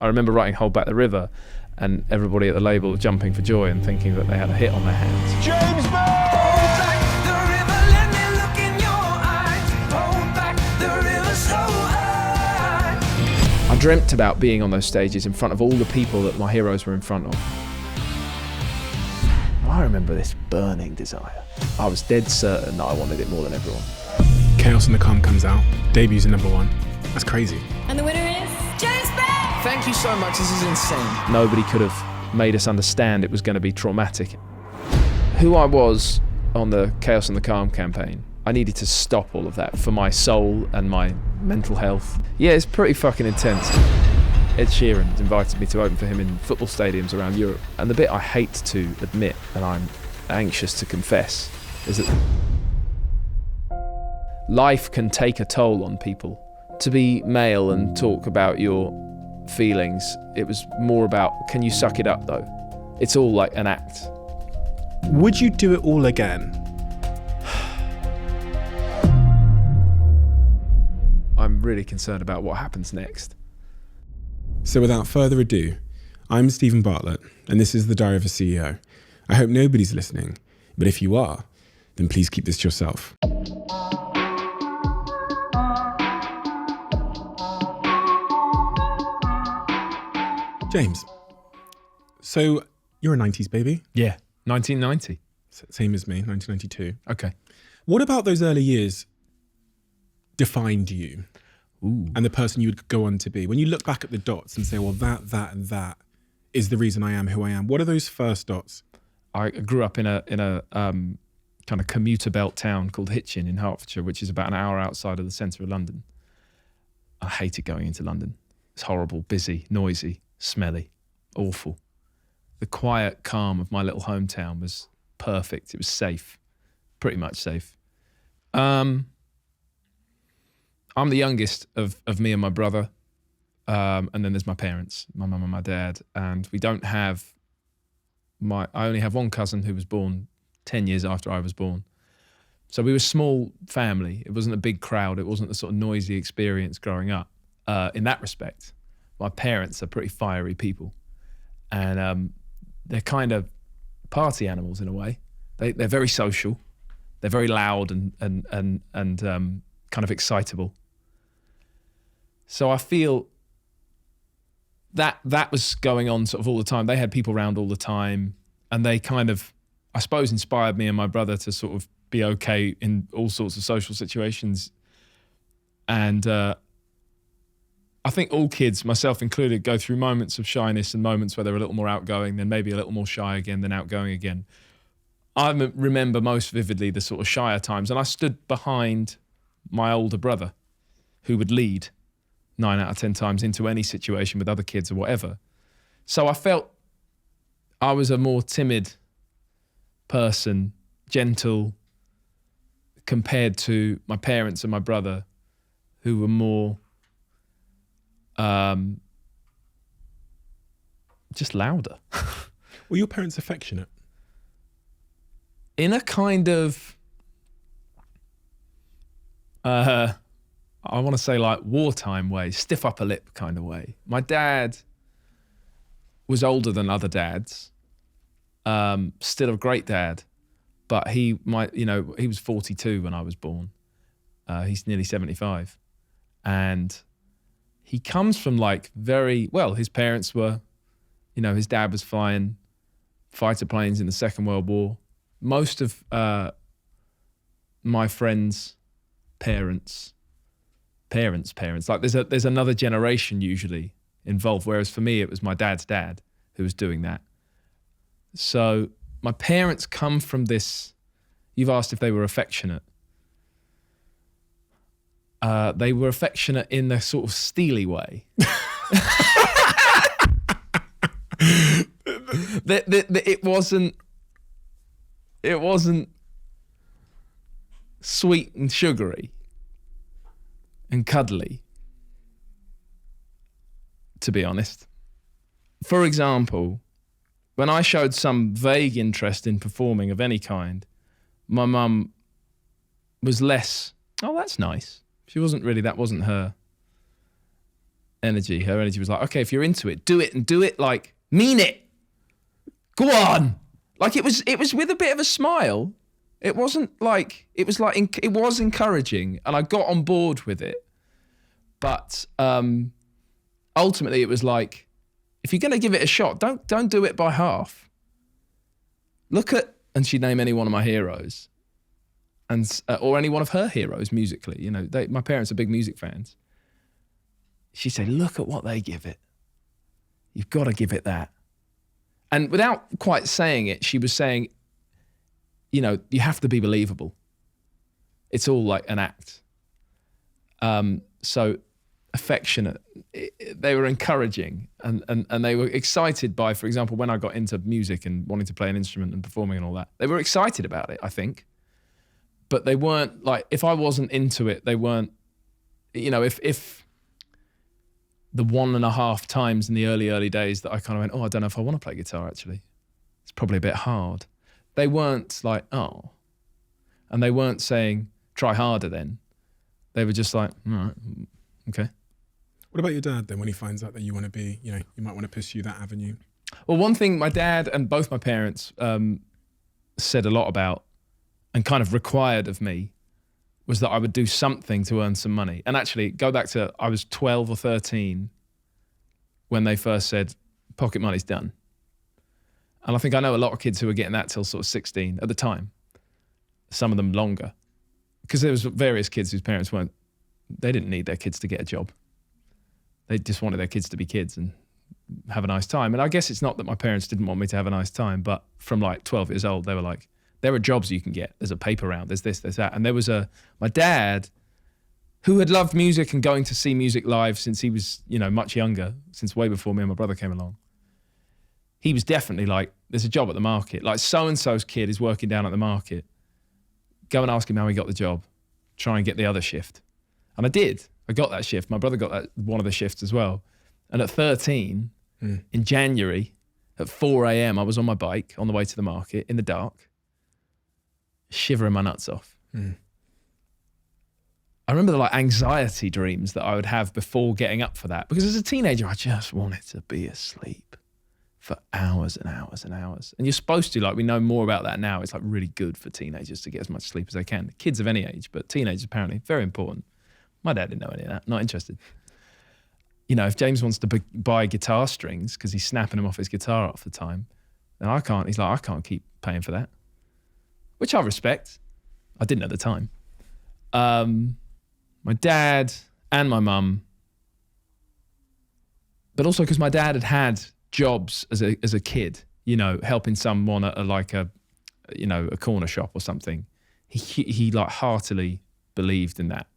I remember writing Hold Back the River and everybody at the label jumping for joy and thinking that they had a hit on their hands. James Bond! Hold back the river, let me look in your eyes. Hold back the river so high. I dreamt about being on those stages in front of all the people that my heroes were in front of. I remember this burning desire. I was dead certain that I wanted it more than everyone. Chaos and the Calm comes out, debuts at #1. That's crazy. And the winner is James Bond! Thank you so much, this is insane. Nobody could have made us understand it was going to be traumatic. Who I was on the Chaos and the Calm campaign, I needed to stop all of that for my soul and my mental health. Yeah, it's pretty fucking intense. Ed Sheeran invited me to open for him in football stadiums around Europe. And the bit I hate to admit, and I'm anxious to confess, is that life can take a toll on people. To be male and talk about your feelings, it was more about, can you suck it up though? It's all like an act. Would you do it all again? I'm really concerned about what happens next. So without further ado, I'm Stephen Bartlett, and this is The Diary of a CEO. I hope nobody's listening, but if you are, then please keep this to yourself. James, so you're a 90s baby? Yeah, 1990. Same as me, 1992. Okay. What about those early years defined you? Ooh. And the person you would go on to be? When you look back at the dots and say, well, that, and that is the reason I am who I am. What are those first dots? I grew up in a kind of commuter belt town called Hitchin in Hertfordshire, which is about an hour outside of the centre of London. I hated going into London. It's horrible, busy, noisy, smelly, awful. The quiet calm of my little hometown was perfect. It was safe, pretty much safe. I'm the youngest of me and my brother, and then there's my parents, my mum and my dad, and we don't have I only have one cousin who was born 10 years after I was born. So we were a small family. It wasn't a big crowd. It wasn't the sort of noisy experience growing up. In that respect, my parents are pretty fiery people, and they're kind of party animals in a way. They're very social. They're very loud and kind of excitable. So I feel that was going on sort of all the time. They had people around all the time, and they kind of, I suppose, inspired me and my brother to sort of be okay in all sorts of social situations. And I think all kids, myself included, go through moments of shyness and moments where they're a little more outgoing, then maybe a little more shy again, then outgoing again. I remember most vividly the sort of shyer times, and I stood behind my older brother, who would lead 9 out of 10 times into any situation with other kids or whatever. So I felt I was a more timid person, gentle, compared to my parents and my brother, who were more just louder. Were your parents affectionate? In a kind of I want to say like wartime way, stiff upper lip kind of way. My dad was older than other dads, still a great dad, but he was 42 when I was born. He's nearly 75. And he comes from like his parents were, his dad was flying fighter planes in the Second World War. Most of my friends' parents, like there's another generation usually involved, whereas for me it was my dad's dad who was doing that. So my parents come from this. You've asked if they were affectionate. They were affectionate in a sort of steely way. It wasn't sweet and sugary and cuddly, to be honest. For example, when I showed some vague interest in performing of any kind, my mum was less, oh, that's nice. That wasn't her energy. Her energy was like, okay, if you're into it, do it, and do it like, mean it. Go on. Like it was with a bit of a smile. It wasn't like, it was encouraging, and I got on board with it. But ultimately it was like, if you're going to give it a shot, don't do it by half. Look at, and she'd name any one of my heroes, and or any one of her heroes musically. You know, my parents are big music fans. She'd say, look at what they give it. You've got to give it that. And without quite saying it, she was saying, you know, you have to be believable. It's all like an act. So affectionate. They were encouraging, and they were excited by, for example, when I got into music and wanting to play an instrument and performing and all that, they were excited about it, I think. But they weren't like, if I wasn't into it, they weren't, you know, if the 1.5 times in the early days that I kind of went, oh, I don't know if I want to play guitar actually. It's probably a bit hard. They weren't like, oh. And they weren't saying, try harder then. They were just like, all right, okay. What about your dad then, when he finds out that you want to be, you know, you might want to pursue that avenue? Well, one thing my dad and both my parents said a lot about and kind of required of me was that I would do something to earn some money. And actually, go back to, I was 12 or 13 when they first said, pocket money's done. And I think I know a lot of kids who were getting that till sort of 16 at the time, some of them longer. Because there was various kids whose parents they didn't need their kids to get a job. They just wanted their kids to be kids and have a nice time. And I guess it's not that my parents didn't want me to have a nice time, but from like 12 years old, they were like, there are jobs you can get. There's a paper round, there's this, there's that. And there was my dad, who had loved music and going to see music live since he was, you know, much younger, since way before me and my brother came along. He was definitely like, there's a job at the market. Like so-and-so's kid is working down at the market. Go and ask him how he got the job. Try and get the other shift. And I did. I got that shift. My brother got that one of the shifts as well. And at 13, in January, at 4 a.m, I was on my bike on the way to the market in the dark, shivering my nuts off. I remember the like anxiety dreams that I would have before getting up for that. Because as a teenager, I just wanted to be asleep for hours and hours and hours. And you're supposed to, like, we know more about that now. It's like really good for teenagers to get as much sleep as they can. Kids of any age, but teenagers apparently, very important. My dad didn't know any of that, not interested. You know, if James wants to buy guitar strings because he's snapping them off his guitar off the time, then I can't, he's like, I can't keep paying for that. Which I respect. I didn't at the time. My dad and my mum, but also because my dad had jobs as a kid, you know, helping someone at a corner shop or something. He like heartily believed in that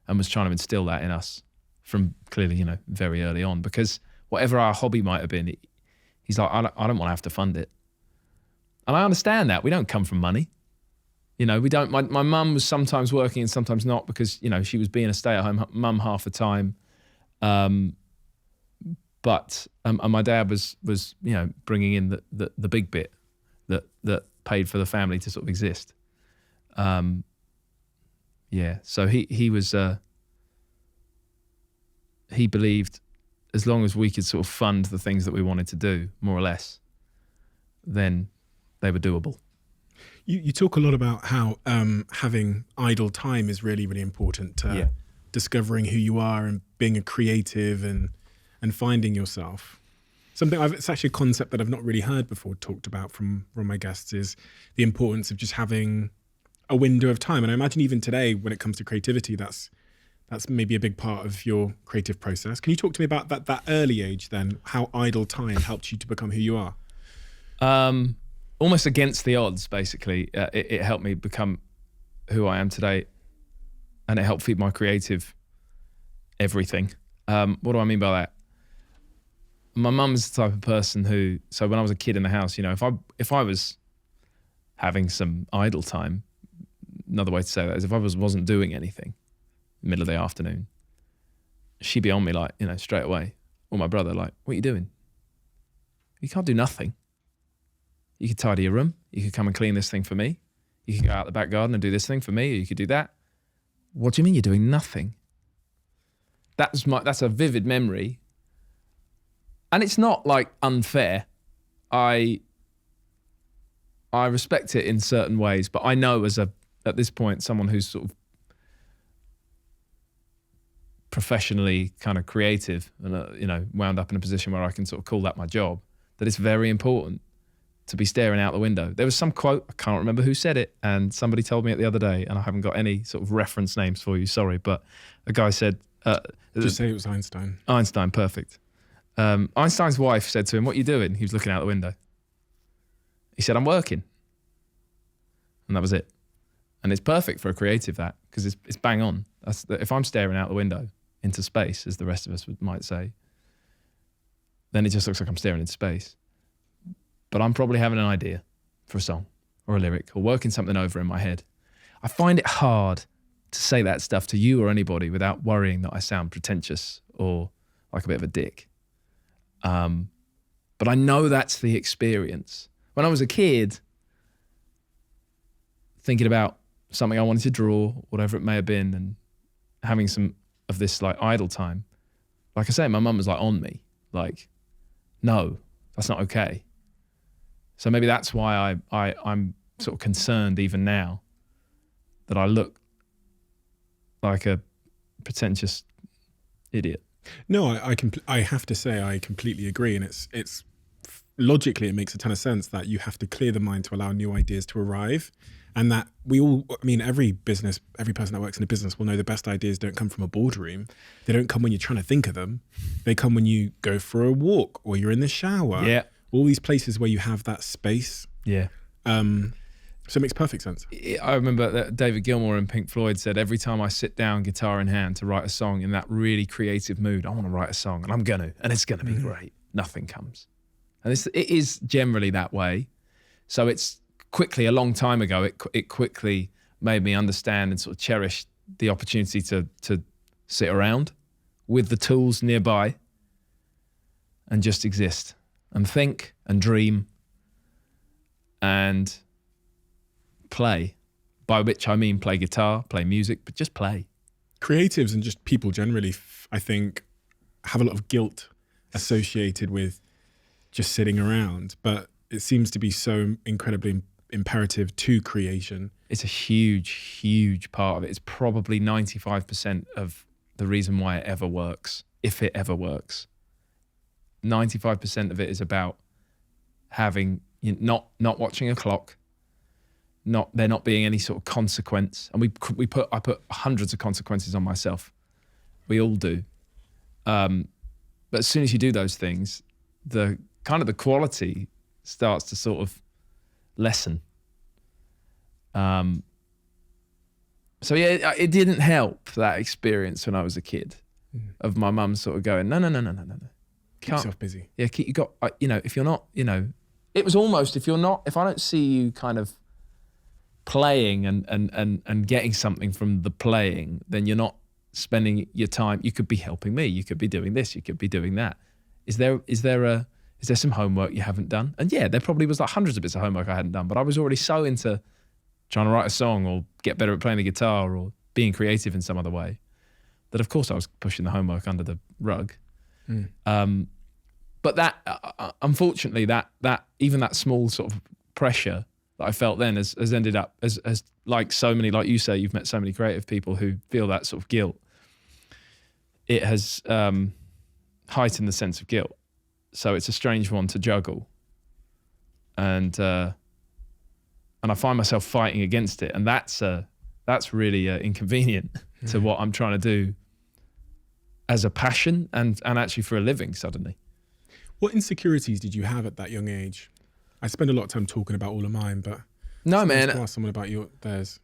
and was trying to instill that in us from clearly, you know, very early on, because whatever our hobby might have been, he's like, I don't want to have to fund it. And I understand that. We don't come from money. You know, we don't, my mum was sometimes working and sometimes not because, you know, she was being a stay-at-home mum half the time. But and my dad was, you know, bringing in the big bit that paid for the family to sort of exist. Yeah, so he was, he believed as long as we could sort of fund the things that we wanted to do, more or less, then they were doable. You talk a lot about how having idle time is really, really important to discovering who you are and being a creative and finding yourself. It's actually a concept that I've not really heard before talked about from my guests, is the importance of just having a window of time. And I imagine even today, when it comes to creativity, that's maybe a big part of your creative process. Can you talk to me about that early age then, how idle time helped you to become who you are? Almost against the odds, basically. It helped me become who I am today, and it helped feed my creative everything. What do I mean by that? My mum's the type of person who, so when I was a kid in the house, you know, if I was having some idle time, another way to say that is if I wasn't doing anything, middle of the afternoon, she'd be on me like, you know, straight away. Or my brother, like, what are you doing? You can't do nothing. You could tidy your room. You could come and clean this thing for me. You could go out the back garden and do this thing for me, or you could do that. What do you mean you're doing nothing? that's a vivid memory. And it's not like unfair. I respect it in certain ways, but I know at this point, someone who's sort of professionally kind of creative and, wound up in a position where I can sort of call that my job, that it's very important to be staring out the window. There was some quote, I can't remember who said it, and somebody told me it the other day, and I haven't got any sort of reference names for you, sorry, but a guy said... Just say it was Einstein. Einstein, perfect. Einstein's wife said to him, "What are you doing?" He was looking out the window. He said, "I'm working." And that was it. And it's perfect for a creative, that, because it's bang on. If I'm staring out the window into space, as the rest of us might say, then it just looks like I'm staring into space. But I'm probably having an idea for a song or a lyric or working something over in my head. I find it hard to say that stuff to you or anybody without worrying that I sound pretentious or like a bit of a dick. But I know that's the experience. When I was a kid, thinking about something I wanted to draw, whatever it may have been, and having some of this like idle time, like I say, my mum was like on me, like, no, that's not okay. So maybe that's why I'm sort of concerned even now that I look like a pretentious idiot. No, I have to say I completely agree, and it's logically it makes a ton of sense that you have to clear the mind to allow new ideas to arrive, and that every person that works in a business will know the best ideas don't come from a boardroom. They don't come when you're trying to think of them. They come when you go for a walk or you're in the shower. Yeah. All these places where you have that space. Yeah. So it makes perfect sense. I remember that David Gilmour in Pink Floyd said, every time I sit down, guitar in hand, to write a song in that really creative mood, I want to write a song, and it's going to be great. Nothing comes. And it is generally that way. So it's quickly, a long time ago, it quickly made me understand and sort of cherish the opportunity to sit around with the tools nearby and just exist and think and dream and play, by which I mean play guitar, play music, but just play. Creatives and just people generally, I think, have a lot of guilt associated with just sitting around, but it seems to be so incredibly imperative to creation. It's a huge, huge part of it. It's probably 95% of the reason why it ever works, if it ever works. 95% of it is about having, not watching a clock, there not being any sort of consequence. And I put hundreds of consequences on myself. We all do. But as soon as you do those things, the quality starts to sort of lessen. So yeah, it didn't help, that experience when I was a kid, of my mum sort of going, no. Keep yourself busy. Yeah, if you're not, it was almost, if I don't see you kind of playing and getting something from the playing, then you're not spending your time. You could be helping me. You could be doing this. You could be doing that. Is there some homework you haven't done? And yeah, there probably was like hundreds of bits of homework I hadn't done, but I was already so into trying to write a song or get better at playing the guitar or being creative in some other way that of course I was pushing the homework under the rug. But that, unfortunately, that even that small sort of pressure that I felt then has ended up as like so many, like you say, you've met so many creative people who feel that sort of guilt. It has heightened the sense of guilt. So it's a strange one to juggle. And I find myself fighting against it. And that's really inconvenient to what I'm trying to do as a passion and actually for a living suddenly. What insecurities did you have at that young age? I spend a lot of time talking about all of mine, but no, man. Ask someone about theirs.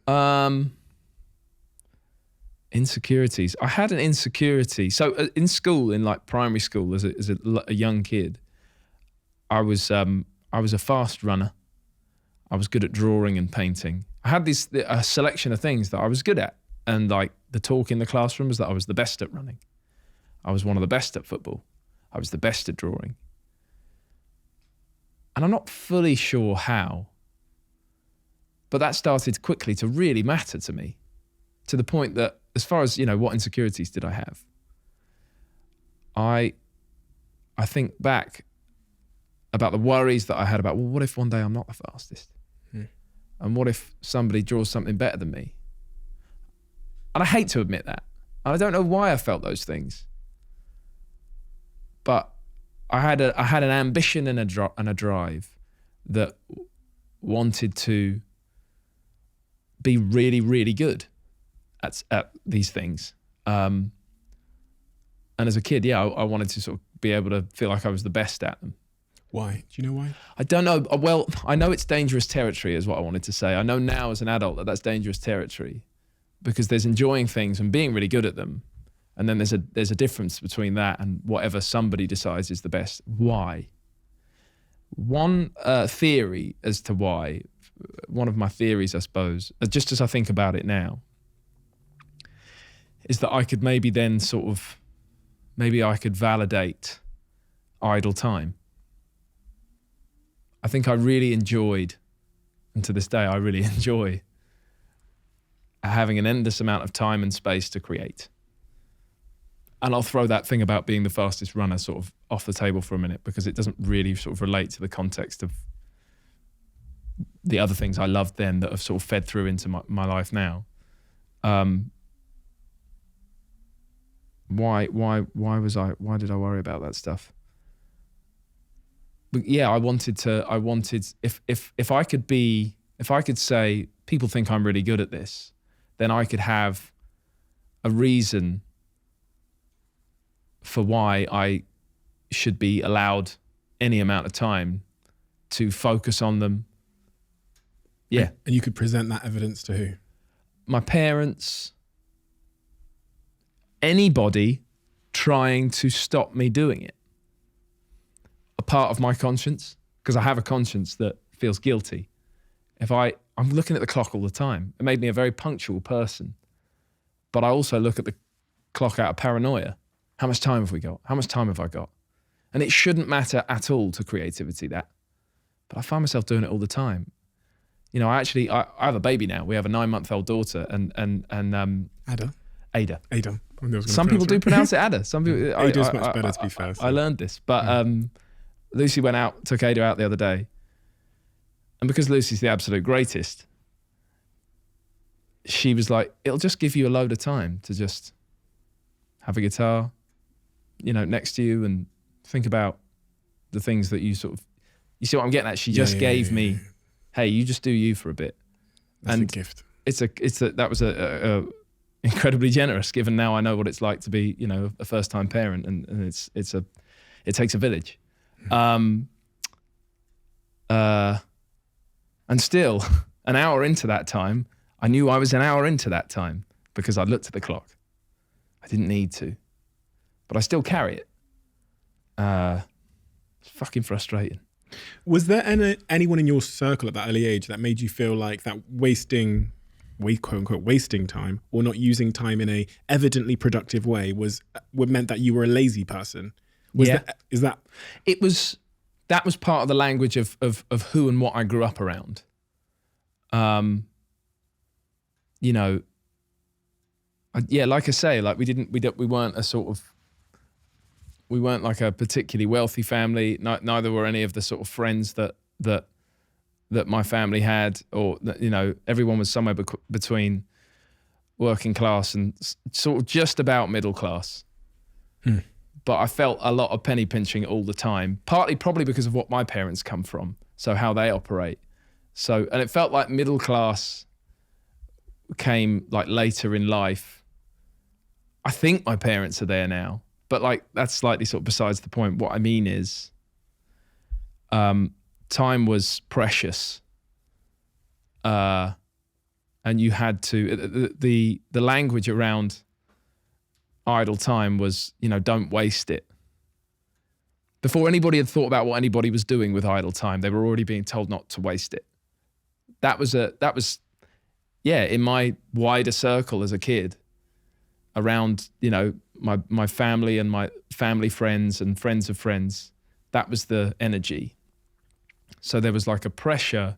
Insecurities. I had an insecurity. So in school, in like primary school, as a young kid, I was a fast runner. I was good at drawing and painting. I had a selection of things that I was good at, and like the talk in the classroom was that I was the best at running. I was one of the best at football. I was the best at drawing. And I'm not fully sure how, but that started quickly to really matter to me, to the point that as far as, what insecurities did I have? I think back about the worries that I had about, well, what if one day I'm not the fastest? And what if somebody draws something better than me? And I hate to admit that. I don't know why I felt those things. But I had an ambition and a drive that wanted to be really, really good at these things. And as a kid, I wanted to sort of be able to feel like I was the best at them. Why? Do you know why? I don't know. Well, I know it's dangerous territory is what I wanted to say. I know now as an adult that that's dangerous territory because there's enjoying things and being really good at them. And then there's a difference between that and whatever somebody decides is the best. Why? One theory as to why, one of my theories, I suppose, just as I think about it now, is that I could maybe then I could validate idle time. I think I really enjoyed, and to this day I really enjoy, having an endless amount of time and space to create. And I'll throw that thing about being the fastest runner sort of off the table for a minute because it doesn't really sort of relate to the context of the other things I loved then that have sort of fed through into my life now. Why did I worry about that stuff? But yeah, I wanted if I could say people think I'm really good at this, then I could have a reason for why I should be allowed any amount of time to focus on them. Yeah. And you could present that evidence to who? My parents, anybody trying to stop me doing it. A part of my conscience, because I have a conscience that feels guilty. I'm looking at the clock all the time. It made me a very punctual person. But I also look at the clock out of paranoia. How much time have we got? How much time have I got? And it shouldn't matter at all to creativity, that. But I find myself doing it all the time. You know, I have a baby now. We have a 9-month-old daughter and Ada. Ada. Some people do pronounce it Ada. Some people. Ada's much better, to be fair. I learned this, but Lucy took Ada out the other day, and because Lucy's the absolute greatest, she was like, "It'll just give you a load of time to just have a guitar, you know, next to you and think about the things that you sort of." You see what I'm getting at? She just gave me, "Hey, you just do you for a bit." That's a gift. That was a incredibly generous, given now I know what it's like to be, you know, a first-time parent, and it takes a village. And still, an hour into that time, I knew I was an hour into that time because I looked at the clock. I didn't need to, but I still carry it. It's fucking frustrating. Was there anyone in your circle at that early age that made you feel like that quote unquote wasting time or not using time in a evidently productive way meant that you were a lazy person? That was part of the language of who and what I grew up around. You know, like I say, like we weren't like a particularly wealthy family. Neither were any of the sort of friends that my family had, or that, you know, everyone was somewhere between working class and sort of just about middle class. But I felt a lot of penny pinching all the time, partly probably because of what my parents come from, so how they operate. So, and it felt like middle class came like later in life. I think my parents are there now, but like that's slightly sort of besides the point. What I mean is, time was precious, and you had to. The language around idle time was, you know, don't waste it. Before anybody had thought about what anybody was doing with idle time, they were already being told not to waste it. That was in my wider circle as a kid, around, you know, my family and my family friends and friends of friends. That was the energy. So there was like a pressure,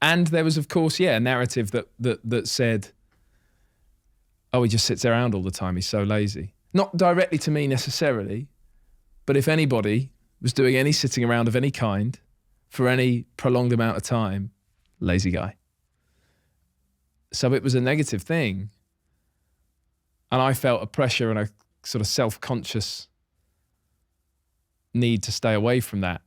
and there was, of course, a narrative that said, "Oh, he just sits around all the time. He's so lazy." Not directly to me necessarily, But if anybody was doing any sitting around of any kind for any prolonged amount of time, lazy guy. So it was a negative thing. And I felt a pressure and a sort of self-conscious need to stay away from that.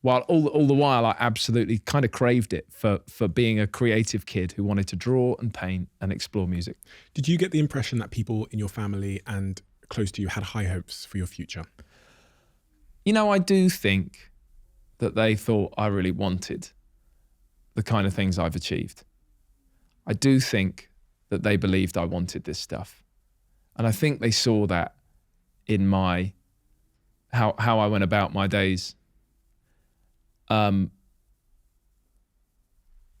While all the while, I absolutely kind of craved it for being a creative kid who wanted to draw and paint and explore music. Did you get the impression that people in your family and close to you had high hopes for your future? You know, I do think that they thought I really wanted the kind of things I've achieved. I do think that they believed I wanted this stuff. And I think they saw that in my, how I went about my days. I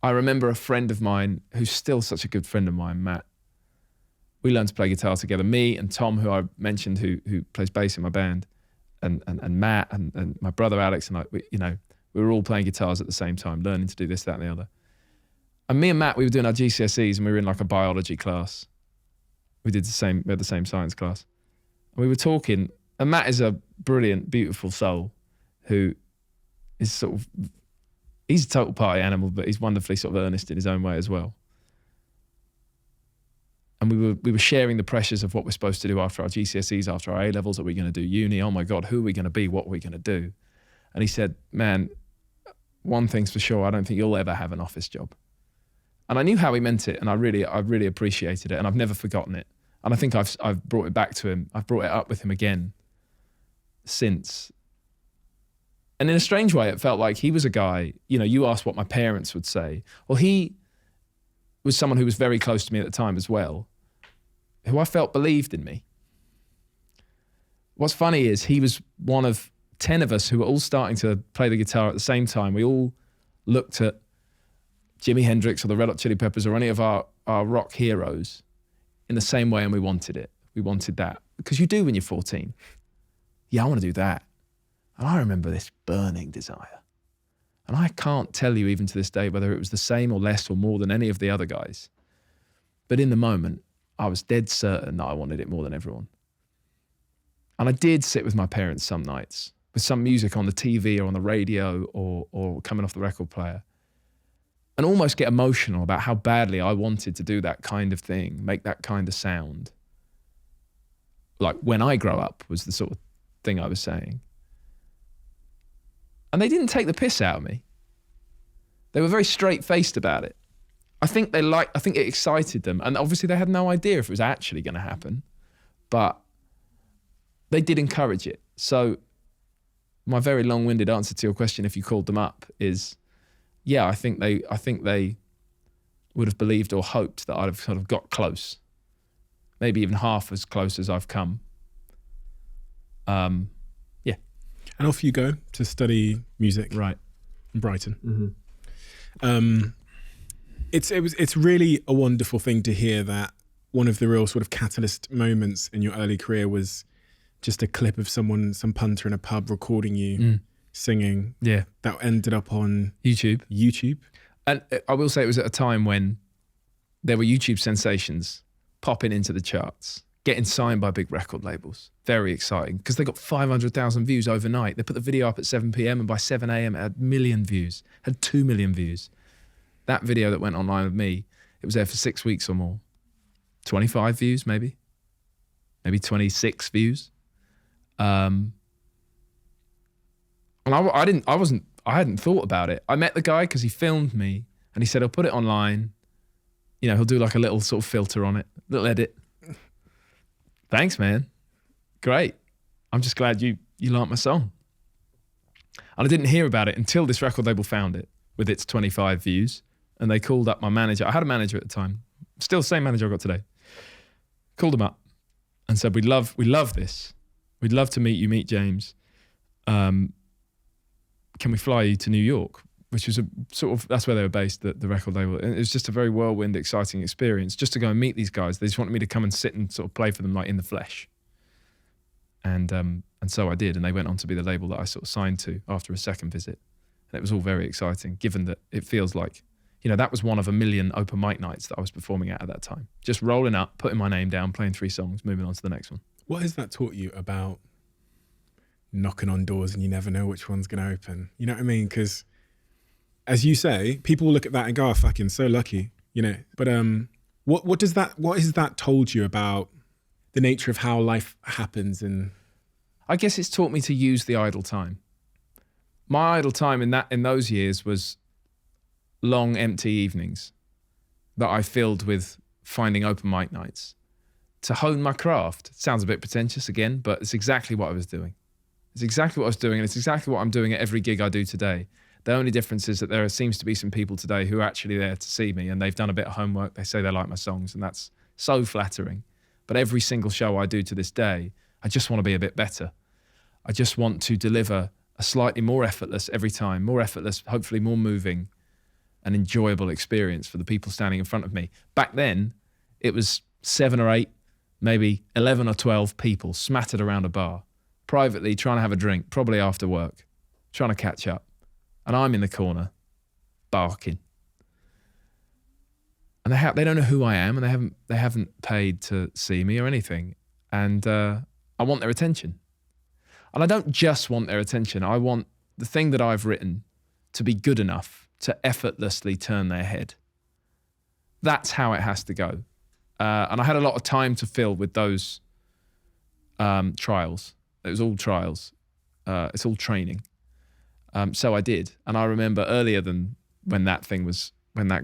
remember a friend of mine who's still such a good friend of mine, Matt. We learned to play guitar together. Me and Tom, who I mentioned, who plays bass in my band, and Matt and my brother Alex and I, we were all playing guitars at the same time, learning to do this, that, and the other. And me and Matt, we were doing our GCSEs and we were in like a biology class. We had the same science class. And we were talking, and Matt is a brilliant, beautiful soul who is he's a total party animal, but he's wonderfully sort of earnest in his own way as well. And we were sharing the pressures of what we're supposed to do after our GCSEs, after our A-levels. Are we going to do uni? Oh my God, who are we going to be? What are we going to do? And he said, man, one thing's for sure, I don't think you'll ever have an office job. And I knew how he meant it, and I really appreciated it, and I've never forgotten it. And I think I've brought it back to him. I've brought it up with him again since. And in a strange way, it felt like he was a guy, you asked what my parents would say. Well, he was someone who was very close to me at the time as well, who I felt believed in me. What's funny is he was one of 10 of us who were all starting to play the guitar at the same time. We all looked at Jimi Hendrix or the Red Hot Chili Peppers or any of our rock heroes in the same way, and we wanted it. We wanted that. Because you do when you're 14. Yeah, I want to do that. And I remember this burning desire. And I can't tell you even to this day whether it was the same or less or more than any of the other guys. But in the moment, I was dead certain that I wanted it more than everyone. And I did sit with my parents some nights with some music on the TV or on the radio or coming off the record player and almost get emotional about how badly I wanted to do that kind of thing, make that kind of sound. Like when I grow up was the sort of thing I was saying. And they didn't take the piss out of me. They were very straight-faced about it. I think it excited them. And obviously they had no idea if it was actually going to happen, but they did encourage it. So my very long-winded answer to your question, if you called them up, is, yeah, I think they would have believed or hoped that I'd have sort of got close, maybe even half as close as I've come. Yeah. And off you go to study music, Right. in Brighton. Mm-hmm. It's really a wonderful thing to hear that one of the real sort of catalyst moments in your early career was just a clip of some punter in a pub recording you singing. Yeah. That ended up on YouTube. And I will say it was at a time when there were YouTube sensations popping into the charts, getting signed by big record labels. Very exciting because they got 500,000 views overnight. They put the video up at 7 p.m. and by 7 a.m. it had 1 million views, had 2 million views. That video that went online with me, it was there for 6 weeks or more. 25 views, maybe 26 views. And I hadn't thought about it. I met the guy because he filmed me and he said, I'll put it online. He'll do like a little sort of filter on it, little edit. Thanks, man. Great. I'm just glad you liked my song. And I didn't hear about it until this record label found it with its 25 views. And they called up my manager. I had a manager at the time. Still the same manager I got today. Called him up and said, we love this. We'd love to meet James. Can we fly you to New York? Which was that's where they were based, the record label. And it was just a very whirlwind, exciting experience just to go and meet these guys. They just wanted me to come and sit and sort of play for them like in the flesh. And so I did. And they went on to be the label that I sort of signed to after a second visit. And it was all very exciting, given that it feels like, that was one of 1 million open mic nights that I was performing at that time. Just rolling up, putting my name down, playing 3 songs, moving on to the next one. What has that taught you about knocking on doors and you never know which one's going to open. You know what I mean? Because as you say, people will look at that and go, oh, fucking so lucky, you know. But what has that told you about the nature of how life happens? And I guess it's taught me to use the idle time. My idle time in those years was long, empty evenings that I filled with finding open mic nights to hone my craft. It sounds a bit pretentious again, but it's exactly what I was doing. It's exactly what I was doing, and it's exactly what I'm doing at every gig I do today. The only difference is that there seems to be some people today who are actually there to see me, and they've done a bit of homework. They say they like my songs, and that's so flattering. But every single show I do to this day, I just want to be a bit better. I just want to deliver a slightly more effortless every time, more effortless, hopefully more moving and enjoyable experience for the people standing in front of me. Back then, it was 7 or 8, maybe 11 or 12 people smattered around a bar, privately trying to have a drink, probably after work, trying to catch up. And I'm in the corner, barking. And they don't know who I am, and they haven't paid to see me or anything. And I want their attention. And I don't just want their attention. I want the thing that I've written to be good enough to effortlessly turn their head. That's how it has to go. And I had a lot of time to fill with those trials. It was all trials. It's all training. So I did. And I remember earlier than when that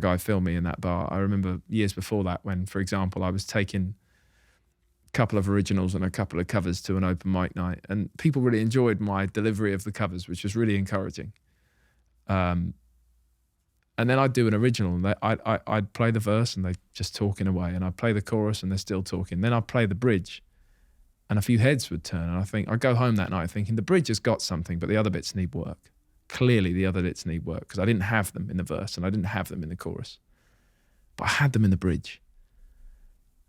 guy filmed me in that bar, I remember years before that when, for example, I was taking a couple of originals and a couple of covers to an open mic night, and people really enjoyed my delivery of the covers, which was really encouraging. And then I'd do an original, and I'd play the verse and they're just talking away, and I'd play the chorus and they're still talking. Then I'd play the bridge and a few heads would turn, and I'd go home that night thinking the bridge has got something, but the other bits need work. Clearly the other bits need work, because I didn't have them in the verse and I didn't have them in the chorus. But I had them in the bridge.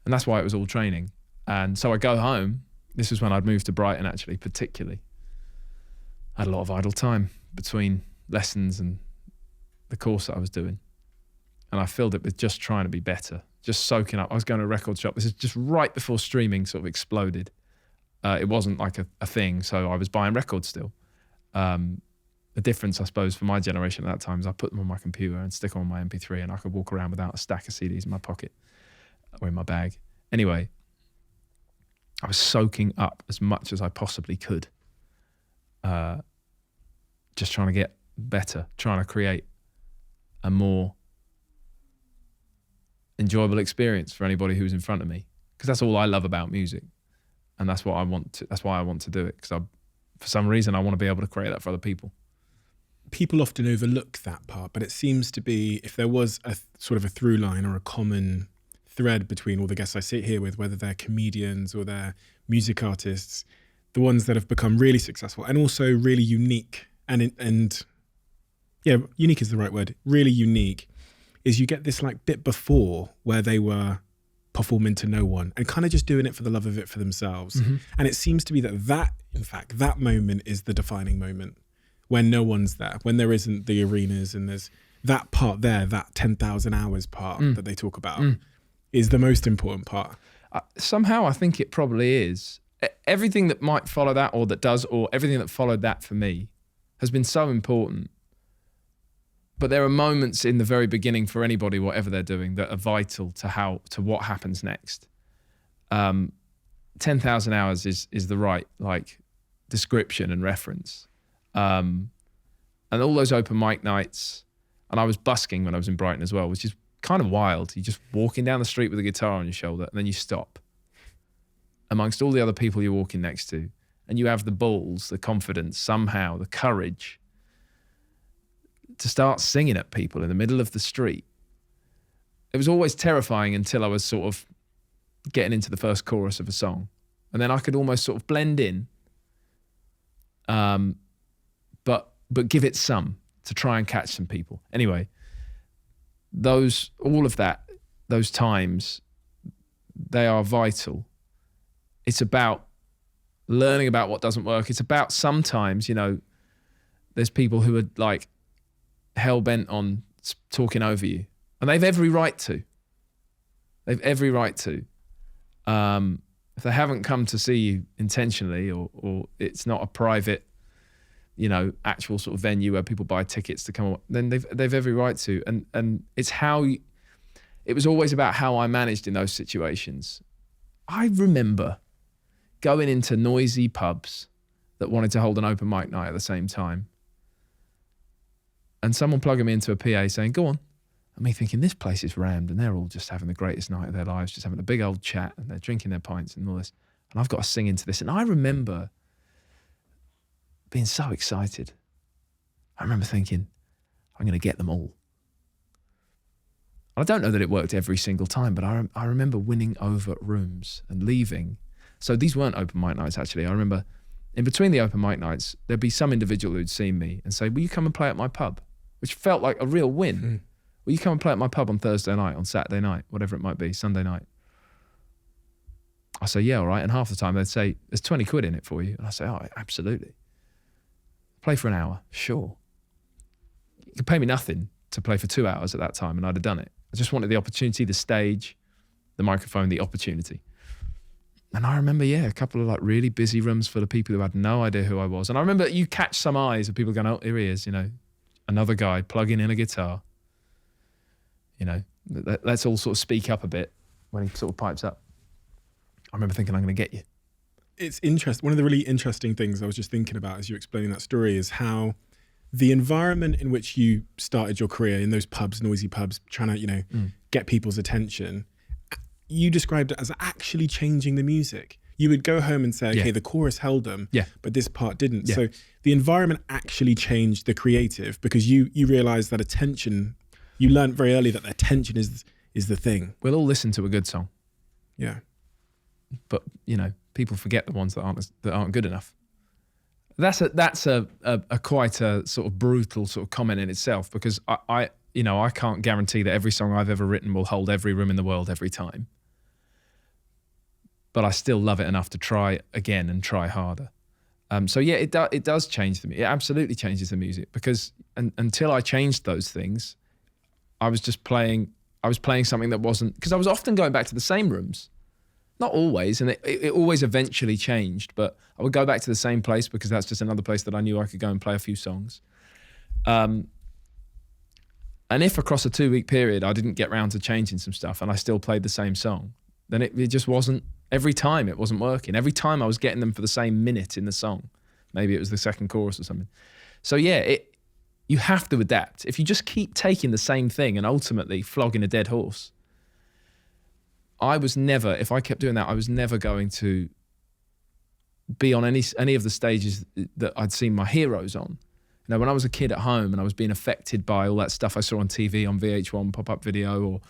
And that's why it was all training. And so I go home. This was when I'd moved to Brighton, actually, particularly. I had a lot of idle time between lessons and the course that I was doing. And I filled it with just trying to be better, just soaking up. I was going to a record shop. This is just right before streaming sort of exploded. It wasn't like a thing, so I was buying records still. The difference, I suppose, for my generation at that time is I put them on my computer and stick them on my MP3, and I could walk around without a stack of CDs in my pocket or in my bag. Anyway, I was soaking up as much as I possibly could. Just trying to get better, trying to create a more enjoyable experience for anybody who's in front of me. Because that's all I love about music. And that's what I want to, that's why I want to do it. Because for some reason, I want to be able to create that for other people. People often overlook that part, but it seems to be, if there was a sort of a through line or a common thread between all the guests I sit here with, whether they're comedians or they're music artists, the ones that have become really successful and also really unique, and yeah, unique is the right word, really unique, is you get this like bit before where they were performing to no one and kind of just doing it for the love of it for themselves. Mm-hmm. And it seems to be that, in fact, that moment is the defining moment. When no one's there, when there isn't the arenas, and there's that part there, that 10,000 hours part that they talk about is the most important part. Somehow I think it probably is. Everything that might follow that, or that does, or everything that followed that for me has been so important. But there are moments in the very beginning for anybody, whatever they're doing, that are vital to what happens next. 10,000 hours is the right description and reference. And all those open mic nights, and I was busking when I was in Brighton as well, which is kind of wild. You're just walking down the street with a guitar on your shoulder, and then you stop amongst all the other people you're walking next to, and you have the balls, the confidence, somehow the courage to start singing at people in the middle of the street. It was always terrifying until I was sort of getting into the first chorus of a song, and then I could almost sort of blend in. But give it some to try and catch some people. Anyway, those times, they are vital. It's about learning about what doesn't work. It's about sometimes, there's people who are like hell-bent on talking over you, and they've every right to. if they haven't come to see you intentionally, or it's not a private, actual sort of venue where people buy tickets to come, then they've every right to. And it's it was always about how I managed in those situations. I remember going into noisy pubs that wanted to hold an open mic night at the same time, and someone plugging me into a PA saying, "Go on." And me thinking, this place is rammed and they're all just having the greatest night of their lives, just having a big old chat and they're drinking their pints and all this. And I've got to sing into this. And I remember being so excited. I remember thinking, I'm going to get them all. I don't know that it worked every single time, but I remember winning over rooms and leaving. So these weren't open mic nights, actually. I remember in between the open mic nights, there'd be some individual who'd seen me and say, "Will you come and play at my pub?" Which felt like a real win. Mm. "Will you come and play at my pub on Thursday night, on Saturday night, whatever it might be, Sunday night?" I say, "Yeah, all right." And half the time they'd say, "There's 20 quid in it for you." And I say, "Oh, absolutely." "Play for an hour." "Sure." You could pay me nothing to play for 2 hours at that time and I'd have done it. I just wanted the opportunity, the stage, the microphone, the opportunity. And I remember, a couple of like really busy rooms full of people who had no idea who I was. And I remember you catch some eyes of people going, "Oh, here he is, another guy plugging in a guitar. Let's all sort of speak up a bit," when he sort of pipes up. I remember thinking, I'm going to get you. It's interesting. One of the really interesting things I was just thinking about as you're explaining that story is how the environment in which you started your career, in those pubs, noisy pubs, trying to, get people's attention, you described it as actually changing the music. You would go home and say, okay, the chorus held them, but this part didn't. Yeah. So the environment actually changed the creative, because you realized that attention, you learned very early that attention is the thing. We'll all listen to a good song, Yeah. but people forget the ones that aren't good enough. That's a quite a sort of brutal sort of comment in itself, because I can't guarantee that every song I've ever written will hold every room in the world every time. But I still love it enough to try again and try harder. It does change it absolutely changes the music, because until I changed those things, I was playing something that wasn't, because I was often going back to the same rooms. Not always, and it always eventually changed, but I would go back to the same place because that's just another place that I knew I could go and play a few songs. And if across a 2-week period I didn't get round to changing some stuff and I still played the same song, then it just wasn't, every time it wasn't working. Every time I was getting them for the same minute in the song. Maybe it was the second chorus or something. So you have to adapt. If you just keep taking the same thing and ultimately flogging a dead horse, if I kept doing that, I was never going to be on any of the stages that I'd seen my heroes on. When I was a kid at home and I was being affected by all that stuff I saw on TV, on VH1, pop-up video, or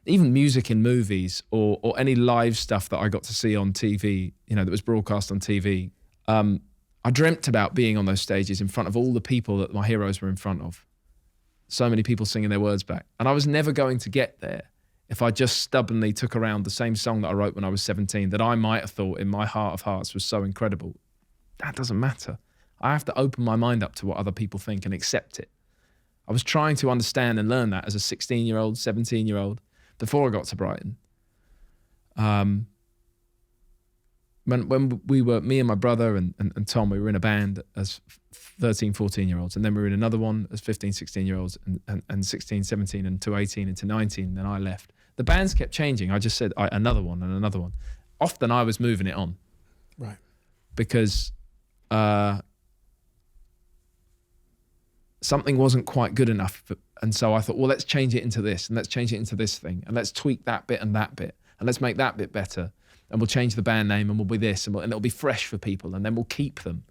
even music in movies, or any live stuff that I got to see on TV, that was broadcast on TV. I dreamt about being on those stages in front of all the people that my heroes were in front of. So many people singing their words back. And I was never going to get there if I just stubbornly took around the same song that I wrote when I was 17 that I might have thought in my heart of hearts was so incredible. That doesn't matter. I have to open my mind up to what other people think and accept it. I was trying to understand and learn that as a 16-year-old, 17-year-old before I got to Brighton. When we were, me and my brother and Tom, we were in a band as 13, 14-year-olds, and then we were in another one as 15, 16-year-olds, and 16, 17, and to 18, and to 19, then I left. The bands kept changing. I just said another one and another one. Often I was moving it on. Right. Because something wasn't quite good enough. And so I thought, well, let's change it into this, and let's change it into this thing, and let's tweak that bit, and let's make that bit better. And we'll change the band name, and we'll be this, and it'll be fresh for people, and then we'll keep them.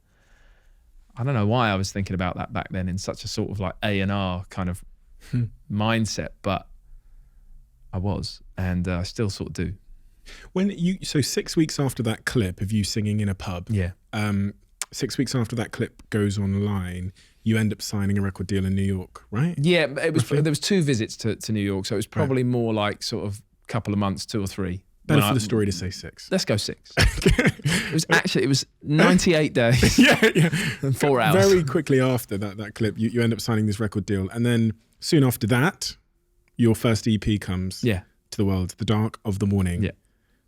I don't know why I was thinking about that back then in such a sort of like A&R kind of mindset, but I was, and I still sort of do. So 6 weeks after that clip of you singing in a pub, 6 weeks after that clip goes online, you end up signing a record deal in New York, right? Yeah, there was 2 visits to New York, so it was probably more like sort of a couple of months, 2 or 3. Better for the story to say 6. Let's go 6. It was 98 days. And 4 hours. Very quickly after that clip, you end up signing this record deal, and then soon after that, your first EP comes to the world, The Dark of the Morning. Yeah.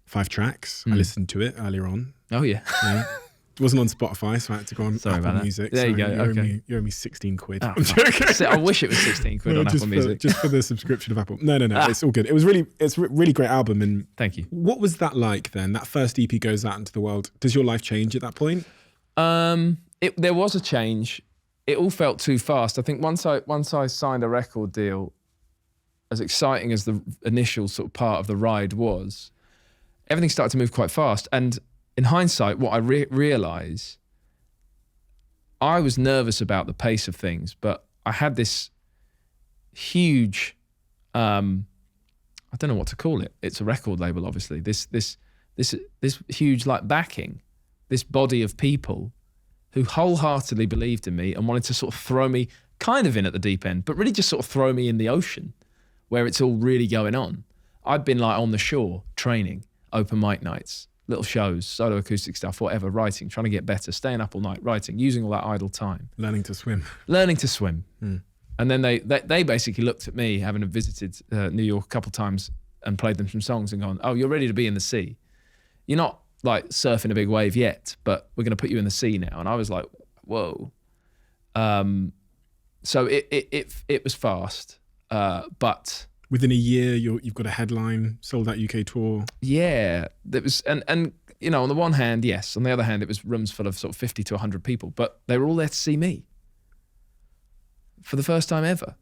5 tracks. I listened to it earlier on. Oh yeah. Yeah. It wasn't on Spotify, so I had to go on Sorry Apple about that. Music. There you So go, okay. You owe me 16 quid. Oh, I'm joking. So I wish it was 16 quid No, on Apple Music. just for the subscription of Apple. No, it's all good. It's a really great album. And Thank you. what was that like then? That first EP goes out into the world. Does your life change at that point? There was a change. It all felt too fast. I think once I signed a record deal, as exciting as the initial sort of part of the ride was, everything started to move quite fast. And in hindsight, what I realised, I was nervous about the pace of things, but I had this huge, I don't know what to call it. It's a record label, obviously. This huge like backing, this body of people who wholeheartedly believed in me and wanted to sort of throw me kind of in at the deep end, but really just sort of throw me in the ocean where it's all really going on. I'd been like on the shore, training, open mic nights, little shows, solo acoustic stuff, whatever, writing, trying to get better, staying up all night, writing, using all that idle time. Learning to swim. And then they basically looked at me, having visited New York a couple of times and played them some songs and gone, oh, you're ready to be in the sea. You're not like surfing a big wave yet, but we're going to put you in the sea now. And I was like, whoa. So it was fast, but within a year, you've got a headline, sold out UK tour. Yeah, there was, and you know, on the one hand, yes. On the other hand, it was rooms full of sort of 50 to 100 people, but they were all there to see me for the first time ever.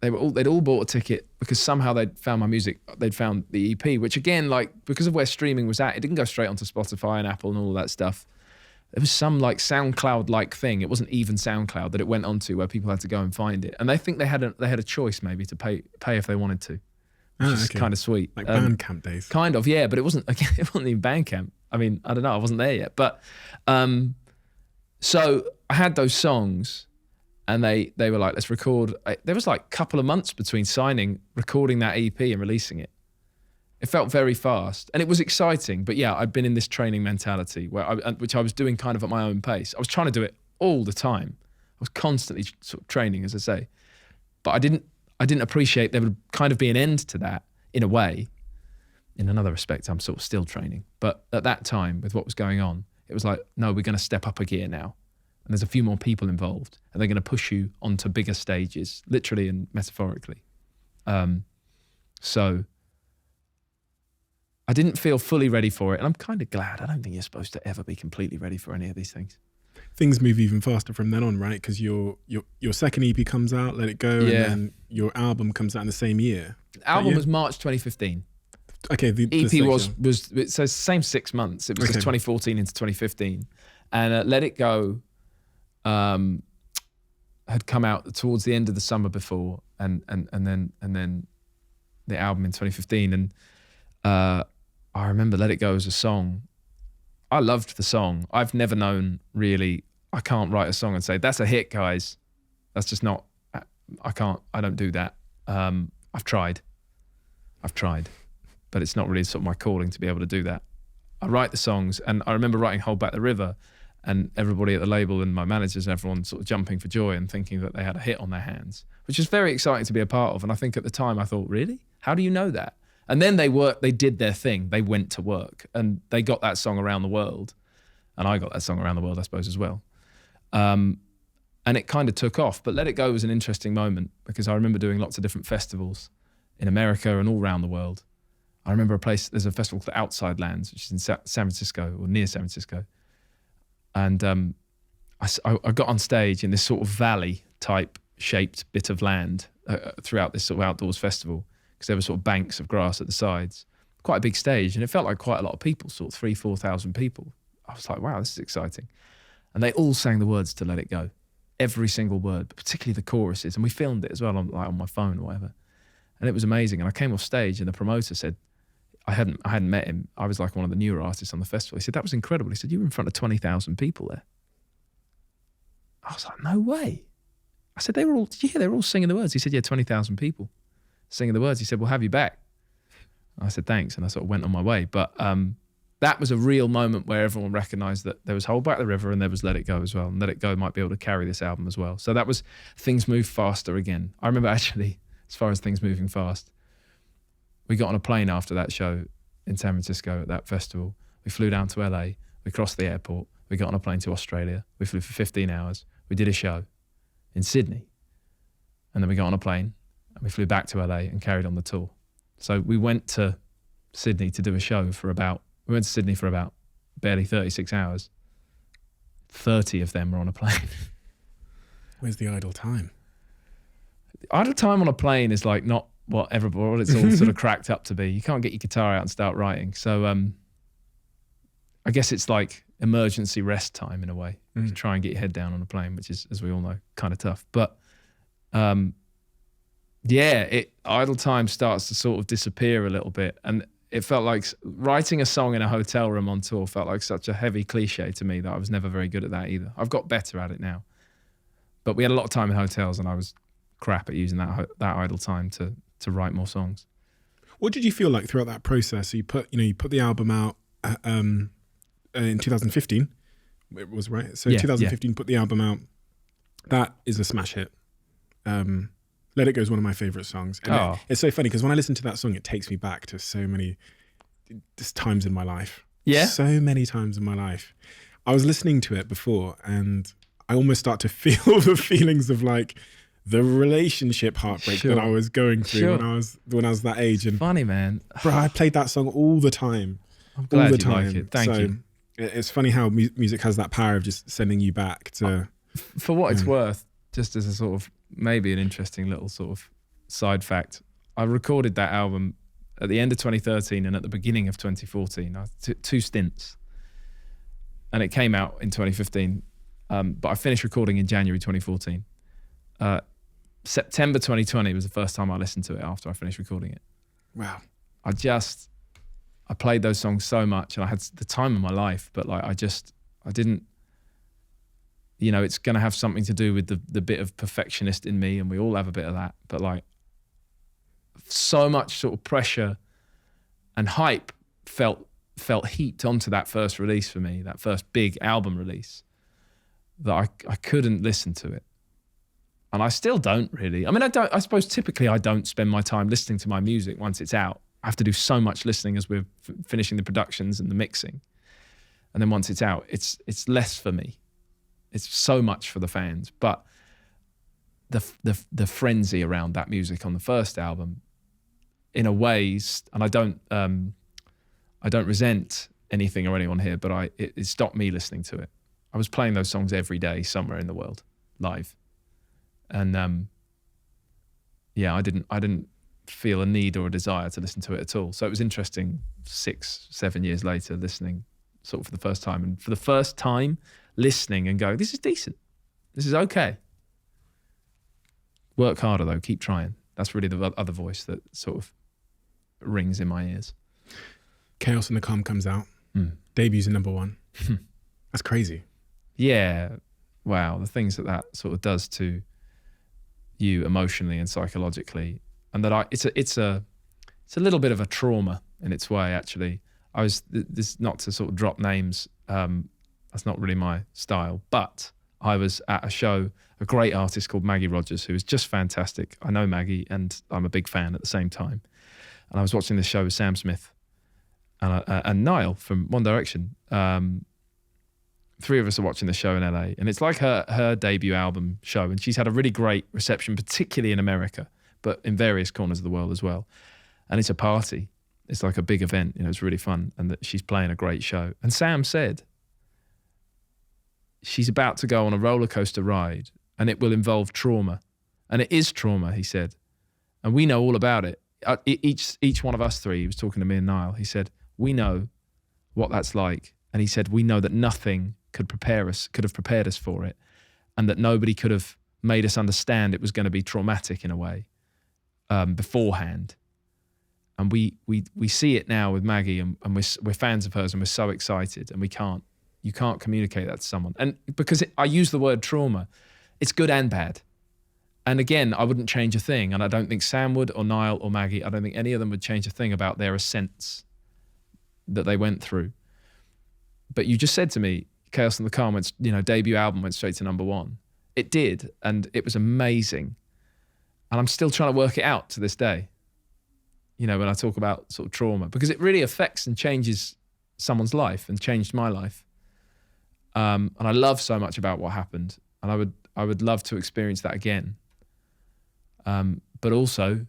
They'd all bought a ticket because somehow they'd found my music. They'd found the EP, which again, like because of where streaming was at, it didn't go straight onto Spotify and Apple and all that stuff. There was some like SoundCloud-like thing. It wasn't even SoundCloud that it went onto where people had to go and find it. And they think they had a choice maybe to pay if they wanted to, which is kind of sweet. Like Bandcamp days. Kind of, yeah. But it wasn't even Bandcamp. I mean, I don't know. I wasn't there yet. But so I had those songs, and they were like, let's record. There was like a couple of months between recording that EP and releasing it. It felt very fast and it was exciting, but yeah, I'd been in this training mentality which I was doing kind of at my own pace. I was trying to do it all the time. I was constantly sort of training, as I say, but I didn't appreciate there would kind of be an end to that in a way. In another respect, I'm sort of still training, but at that time with what was going on, it was like, no, we're going to step up a gear now. And there's a few more people involved and they're going to push you onto bigger stages, literally and metaphorically. So I didn't feel fully ready for it, and I'm kind of glad. I don't think you're supposed to ever be completely ready for any of these things. Things move even faster from then on, right? Because your second EP comes out, Let It Go, and then your album comes out in the same year. The album was March 2015. Okay, the EP was it says same 6 months. It was just 2014 into 2015, and Let It Go had come out towards the end of the summer before, and then the album in 2015, and I remember Let It Go as a song. I loved the song. I've never known really, I can't write a song and say, that's a hit, guys. That's just not, I don't do that. I've tried, but it's not really sort of my calling to be able to do that. I write the songs, and I remember writing Hold Back the River, and everybody at the label and my managers and everyone sort of jumping for joy and thinking that they had a hit on their hands, which is very exciting to be a part of. And I think at the time I thought, really? How do you know that? And then they did their thing. They went to work and they got that song around the world. And I got that song around the world, I suppose, as well. And it kind of took off. But Let It Go was an interesting moment because I remember doing lots of different festivals in America and all around the world. I remember there's a festival called Outside Lands, which is in San Francisco or near San Francisco. And I got on stage in this sort of valley type shaped bit of land throughout this sort of outdoors festival, because there were sort of banks of grass at the sides, quite a big stage. And it felt like quite a lot of people, sort of 3,000-4,000 people. I was like, wow, this is exciting. And they all sang the words to Let It Go, every single word, but particularly the choruses. And we filmed it as well on my phone or whatever. And it was amazing. And I came off stage and the promoter said, I hadn't met him. I was like one of the newer artists on the festival. He said, that was incredible. He said, you were in front of 20,000 people there. I was like, no way. I said, they were all singing the words. He said, yeah, 20,000 people singing the words. He said, we'll have you back. I said, thanks. And I sort of went on my way. But that was a real moment where everyone recognized that there was Hold Back the River and there was Let It Go as well. And Let It Go might be able to carry this album as well. So that was things move faster again. I remember actually, as far as things moving fast, we got on a plane after that show in San Francisco at that festival. We flew down to LA. We crossed the airport. We got on a plane to Australia. We flew for 15 hours. We did a show in Sydney. And then we got on a plane and we flew back to LA and carried on the tour. So we went to Sydney to do a show we went to Sydney for about barely 36 hours. 30 of them were on a plane. Where's the idle time? Idle time on a plane is like not what it's all sort of cracked up to be. You can't get your guitar out and start writing. So I guess it's like emergency rest time in a way. To try and get your head down on a plane, which is, as we all know, kind of tough. But idle time starts to sort of disappear a little bit. And it felt like writing a song in a hotel room on tour felt like such a heavy cliche to me that I was never very good at that either. I've got better at it now. But we had a lot of time in hotels and I was crap at using that idle time to write more songs. What did you feel like throughout that process? So you put the album out in 2015. It was right. So 2015, put the album out. That is a smash hit. Let It Go is one of my favorite songs. And it's so funny because when I listen to that song, it takes me back to so many times in my life. Yeah. So many times in my life. I was listening to it before and I almost start to feel the feelings of like the relationship heartbreak that I was going through when I was that age. And funny, man. Bro, I played that song all the time. I'm glad all the you time. like it. Thank you. It's funny how music has that power of just sending you back to... For what it's worth, just as a sort of maybe an interesting little sort of side fact, I recorded that album at the end of 2013 and at the beginning of 2014. I took 2 stints. And it came out in 2015. But I finished recording in January 2014. September 2020 was the first time I listened to it after I finished recording it. Wow. I played those songs so much and I had the time of my life, but like I didn't, it's going to have something to do with the bit of perfectionist in me, and we all have a bit of that, but like so much sort of pressure and hype felt heaped onto that first release for me, that first big album release, that I couldn't listen to it. And I still don't really. I mean, I suppose typically I don't spend my time listening to my music once it's out. I have to do so much listening as we're finishing the productions and the mixing. And then once it's out, it's less for me. It's so much for the fans. But the frenzy around that music on the first album, in a way, and I don't resent anything or anyone here, but it stopped me listening to it. I was playing those songs every day somewhere in the world, live. And I didn't feel a need or a desire to listen to it at all. So it was interesting 6-7 years later listening sort of for the first time. And for the first time listening and going, this is decent. This is okay. Work harder though, keep trying. That's really the other voice that sort of rings in my ears. Chaos and the Calm comes out. Debuts in #1. That's crazy. Yeah. Wow. The things that sort of does to you emotionally and psychologically. And that it's a little bit of a trauma in its way, actually. This not to sort of drop names, that's not really my style, but I was at a show, a great artist called Maggie Rogers, who is just fantastic. I know Maggie and I'm a big fan at the same time. And I was watching this show with Sam Smith and Niall from One Direction. 3 of us are watching the show in LA, and it's like her debut album show, and she's had a really great reception, particularly in America, but in various corners of the world as well. And it's a party. It's like a big event. It's really fun, and that she's playing a great show. And Sam said she's about to go on a roller coaster ride, and it will involve trauma, and it is trauma, he said, and we know all about it. Each one of us 3, he was talking to me and Niall, he said, we know what that's like, and he said we know that nothing could have prepared us for it, and that nobody could have made us understand it was going to be traumatic in a way beforehand. And we see it now with Maggie, and we're fans of hers, and we're so excited, and you can't communicate that to someone. And because I use the word trauma, it's good and bad. And again, I wouldn't change a thing, and I don't think Sam would, or Niall, or Maggie. I don't think any of them would change a thing about their ascents that they went through. But you just said to me, Chaos and the Calm debut album went straight to #1. It did, and it was amazing. And I'm still trying to work it out to this day. you know, when I talk about sort of trauma, because it really affects and changes someone's life and changed my life. And I love so much about what happened, and I would love to experience that again. But also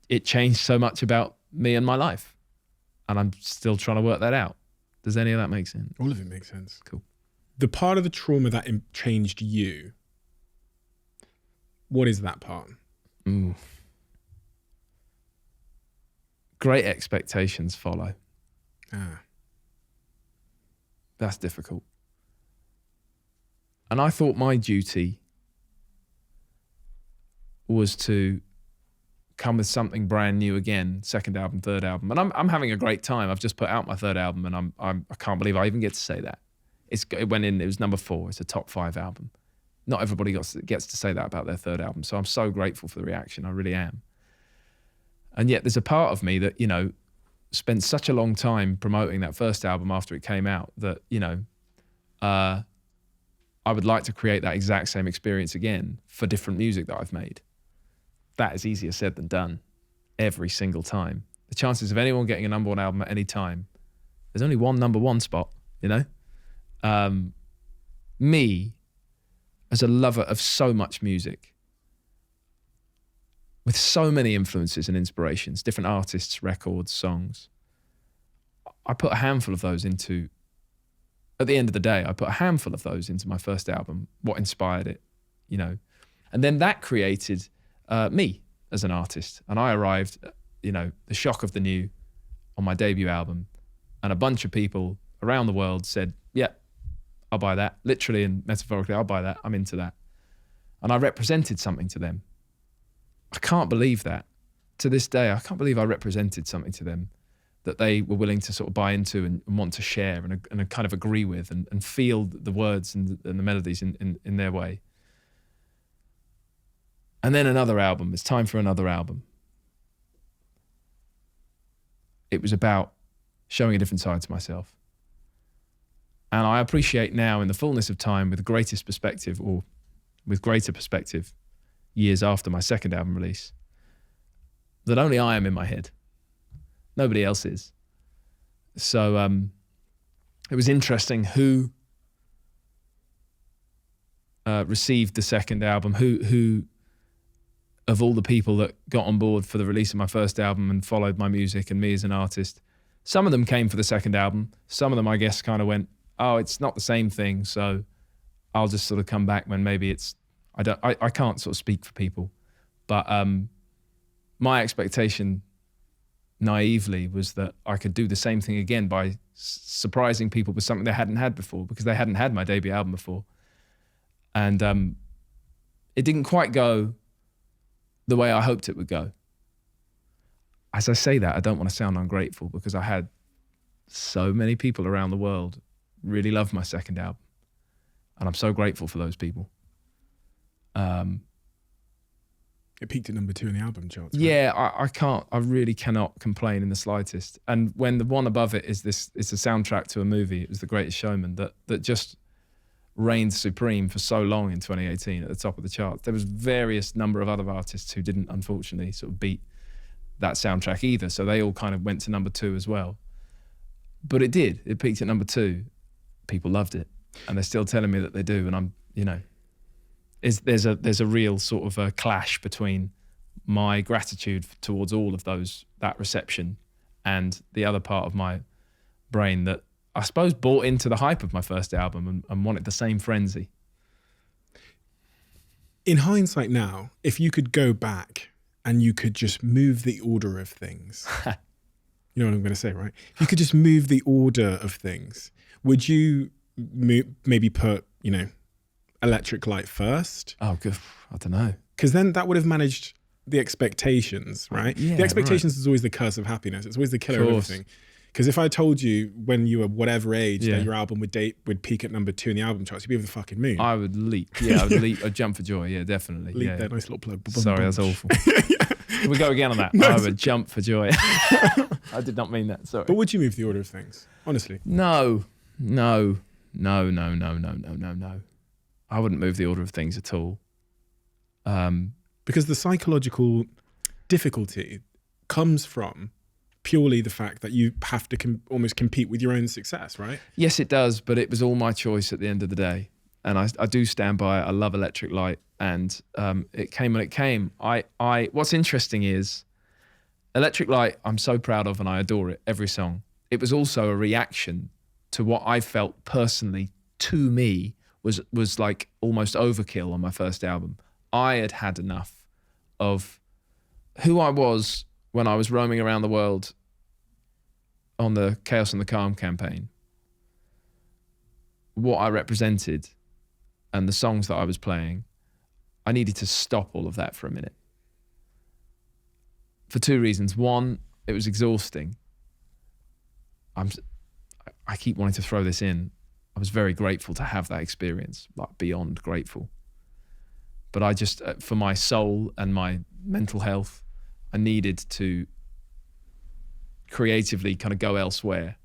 it changed so much about me and my life, and I'm still trying to work that out. Does any of that make sense? All of it makes sense. Cool. The part of the trauma that changed you, what is that part? Ooh. Great expectations follow. That's difficult. And I thought my duty was to come with something brand new again, second album, third album. And I'm having a great time. I've just put out my third album, and I can't believe I even get to say that. It went in, it was number 4. It's a top 5 album. Not everybody gets to say that about their third album. So I'm so grateful for the reaction. I really am. And yet there's a part of me that, you know, spent such a long time promoting that first album after it came out that, you know, I would like to create that exact same experience again for different music that I've made. That is easier said than done every single time. The chances of anyone getting a number 1 album at any time, there's only one number 1 spot, you know? Me, as a lover of so much music, with so many influences and inspirations, different artists, records, songs, I put a handful of those into, at the end of the day, I put a handful of those into my first album, what inspired it, you know? And then that created me as an artist. And I arrived, you know, the shock of the new on my debut album, and a bunch of people around the world said, yeah, I'll buy that. Literally and metaphorically, I'll buy that. I'm into that. And I represented something to them. I can't believe that. To this day, I can't believe I represented something to them that they were willing to sort of buy into and want to share and kind of agree with and feel the words and the melodies in their way. And then another album. It's time for another album. It was about showing a different side to myself. And I appreciate now, in the fullness of time, with the greatest perspective, or with greater perspective, years after my second album release, that only I am in my head. Nobody else is. So it was interesting who received the second album, who of all the people that got on board for the release of my first album and followed my music and me as an artist. Some of them came for the second album. Some of them, I guess, kind of went, oh, it's not the same thing, so I'll just sort of come back when maybe it's, I can't sort of speak for people. But my expectation naively was that I could do the same thing again by surprising people with something they hadn't had before, because they hadn't had my debut album before. And it didn't quite go the way I hoped it would go. As I say that, I don't want to sound ungrateful, because I had so many people around the world really love my second album. And I'm so grateful for those people. It peaked at number 2 in the album charts. Right? Yeah, I really cannot complain in the slightest. And when the one above it is it's a soundtrack to a movie, it was The Greatest Showman, that just reigned supreme for so long in 2018 at the top of the charts. There was various number of other artists who didn't, unfortunately, sort of beat that soundtrack either. So they all kind of went to number 2 as well. But it did. It peaked at number 2. People loved it. And they're still telling me that they do. And I'm, you know, there's a real sort of a clash between my gratitude towards all of that reception and the other part of my brain that I suppose bought into the hype of my first album and wanted the same frenzy. In hindsight now, if you could go back and you could just move the order of things, you know what I'm going to say, right? If you could just move the order of things, would you maybe put, you know, Electric Light first? Oh, good. I don't know. Because then that would have managed the expectations, right? Yeah, the expectations is always the curse of happiness. It's always the killer of everything. Because if I told you when you were whatever age that your album would peak at number 2 in the album charts, you'd be over the fucking moon. I would leap. Yeah, I would leap. I'd jump for joy. Yeah, definitely. Leap there, nice little plug. Sorry, that's awful. Can we go again on that? I would jump for joy. I did not mean that. Sorry. But would you move the order of things? Honestly. No. I wouldn't move the order of things at all. Because the psychological difficulty comes from purely the fact that you have to almost compete with your own success, right? Yes, it does, but it was all my choice at the end of the day. And I do stand by it. I love Electric Light, and it came when it came. What's interesting is Electric Light, I'm so proud of, and I adore it, every song. It was also a reaction to what I felt personally, to me, was like almost overkill on my first album. I had had enough of who I was when I was roaming around the world on the Chaos and the Calm campaign, what I represented and the songs that I was playing. I needed to stop all of that for a minute. For two reasons. One, it was exhausting. I keep wanting to throw this in. I was very grateful to have that experience, like beyond grateful. But I just, for my soul and my mental health, I needed to creatively kind of go elsewhere.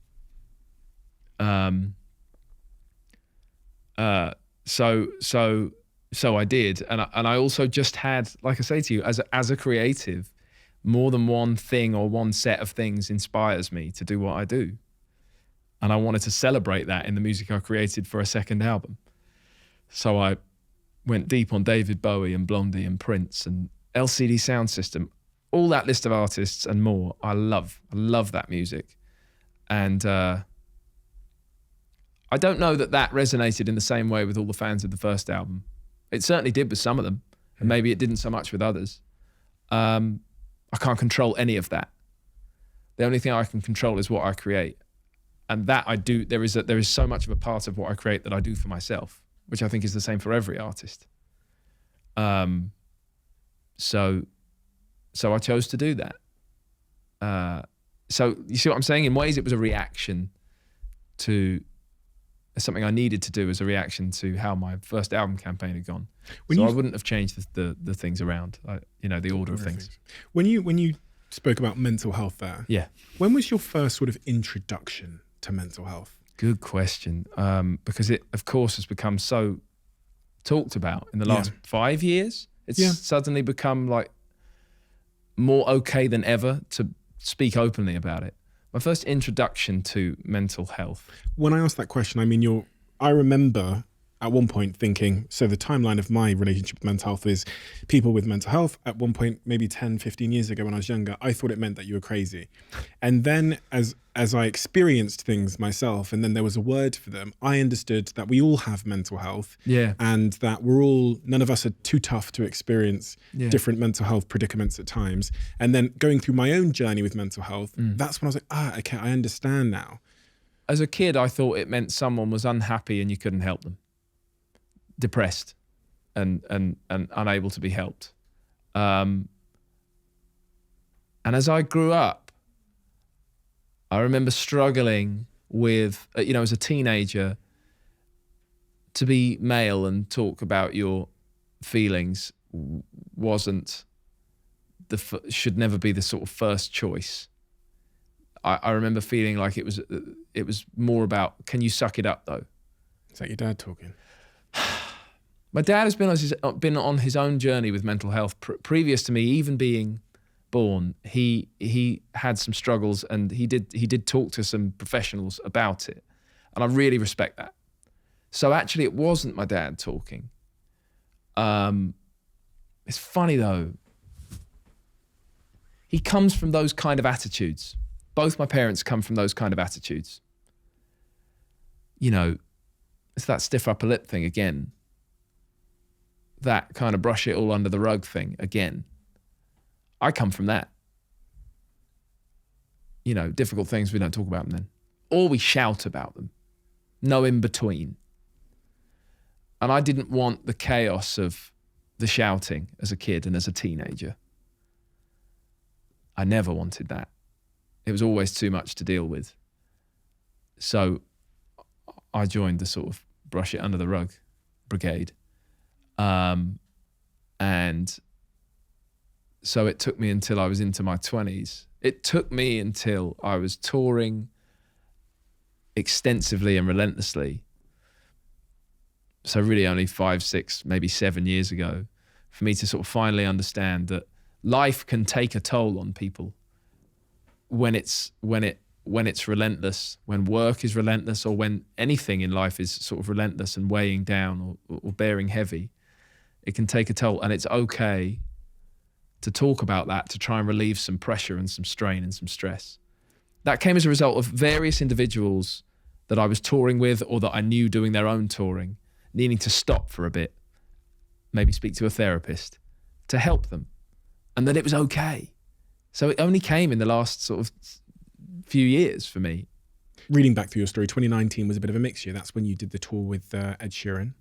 So I did, and I also just had, like I say to you, as a creative, more than one thing or one set of things inspires me to do what I do, and I wanted to celebrate that in the music I created for a second album. So I went deep on David Bowie and Blondie and Prince and LCD Sound System, all that list of artists and more. I love that music, and I don't know that resonated in the same way with all the fans of the first album. It certainly did with some of them, and maybe it didn't so much with others. I can't control any of that. The only thing I can control is what I create, and that I do. There is so much of a part of what I create that I do for myself, which I think is the same for every artist. So I chose to do that. So you see what I'm saying? In ways, it was a reaction to something I needed to do as a reaction to how my first album campaign had gone. I wouldn't have changed the things around, the order of things. When you spoke about mental health there, Yeah. when was your first sort of introduction to mental health? Good question. Because it, of course, has become so talked about in the last 5 years. It's suddenly become like more okay than ever to speak openly about it. My first introduction to mental health. When I asked that question, I mean, I remember at one point thinking, so the timeline of my relationship with mental health is people with mental health. At one point, maybe 10, 15 years ago when I was younger, I thought it meant that you were crazy. And then as I experienced things myself, and then there was a word for them, I understood that we all have mental health. Yeah. And that none of us are too tough to experience different mental health predicaments at times. And then going through my own journey with mental health, that's when I was like, okay, I understand now. As a kid, I thought it meant someone was unhappy and you couldn't help them. Depressed and unable to be helped. And as I grew up, I remember struggling with, as a teenager, to be male and talk about your feelings should never be the sort of first choice. I remember feeling like it was more about, can you suck it up though? Is that your dad talking? My dad has been on his own journey with mental health. Previous to me even being born, he had some struggles, and he did talk to some professionals about it, and I really respect that. So actually, it wasn't my dad talking. It's funny though. He comes from those kind of attitudes. Both my parents come from those kind of attitudes. It's that stiff upper lip thing again. That kind of brush it all under the rug thing again. I come from that. Difficult things, we don't talk about them then. Or we shout about them. No in between. And I didn't want the chaos of the shouting as a kid and as a teenager. I never wanted that. It was always too much to deal with. So I joined the sort of brush it under the rug brigade. And so it took me until I was into my 20s. It took me until I was touring extensively and relentlessly. So really only 5, 6, maybe 7 years ago, for me to sort of finally understand that life can take a toll on people when it's relentless, when work is relentless, or when anything in life is sort of relentless and weighing down or bearing heavy, it can take a toll. And it's okay to talk about that, to try and relieve some pressure and some strain and some stress. That came as a result of various individuals that I was touring with or that I knew doing their own touring, needing to stop for a bit, maybe speak to a therapist to help them, and that it was okay. So it only came in the last sort of few years for me. Reading back through your story, 2019 was a bit of a mixture. That's when you did the tour with Ed Sheeran.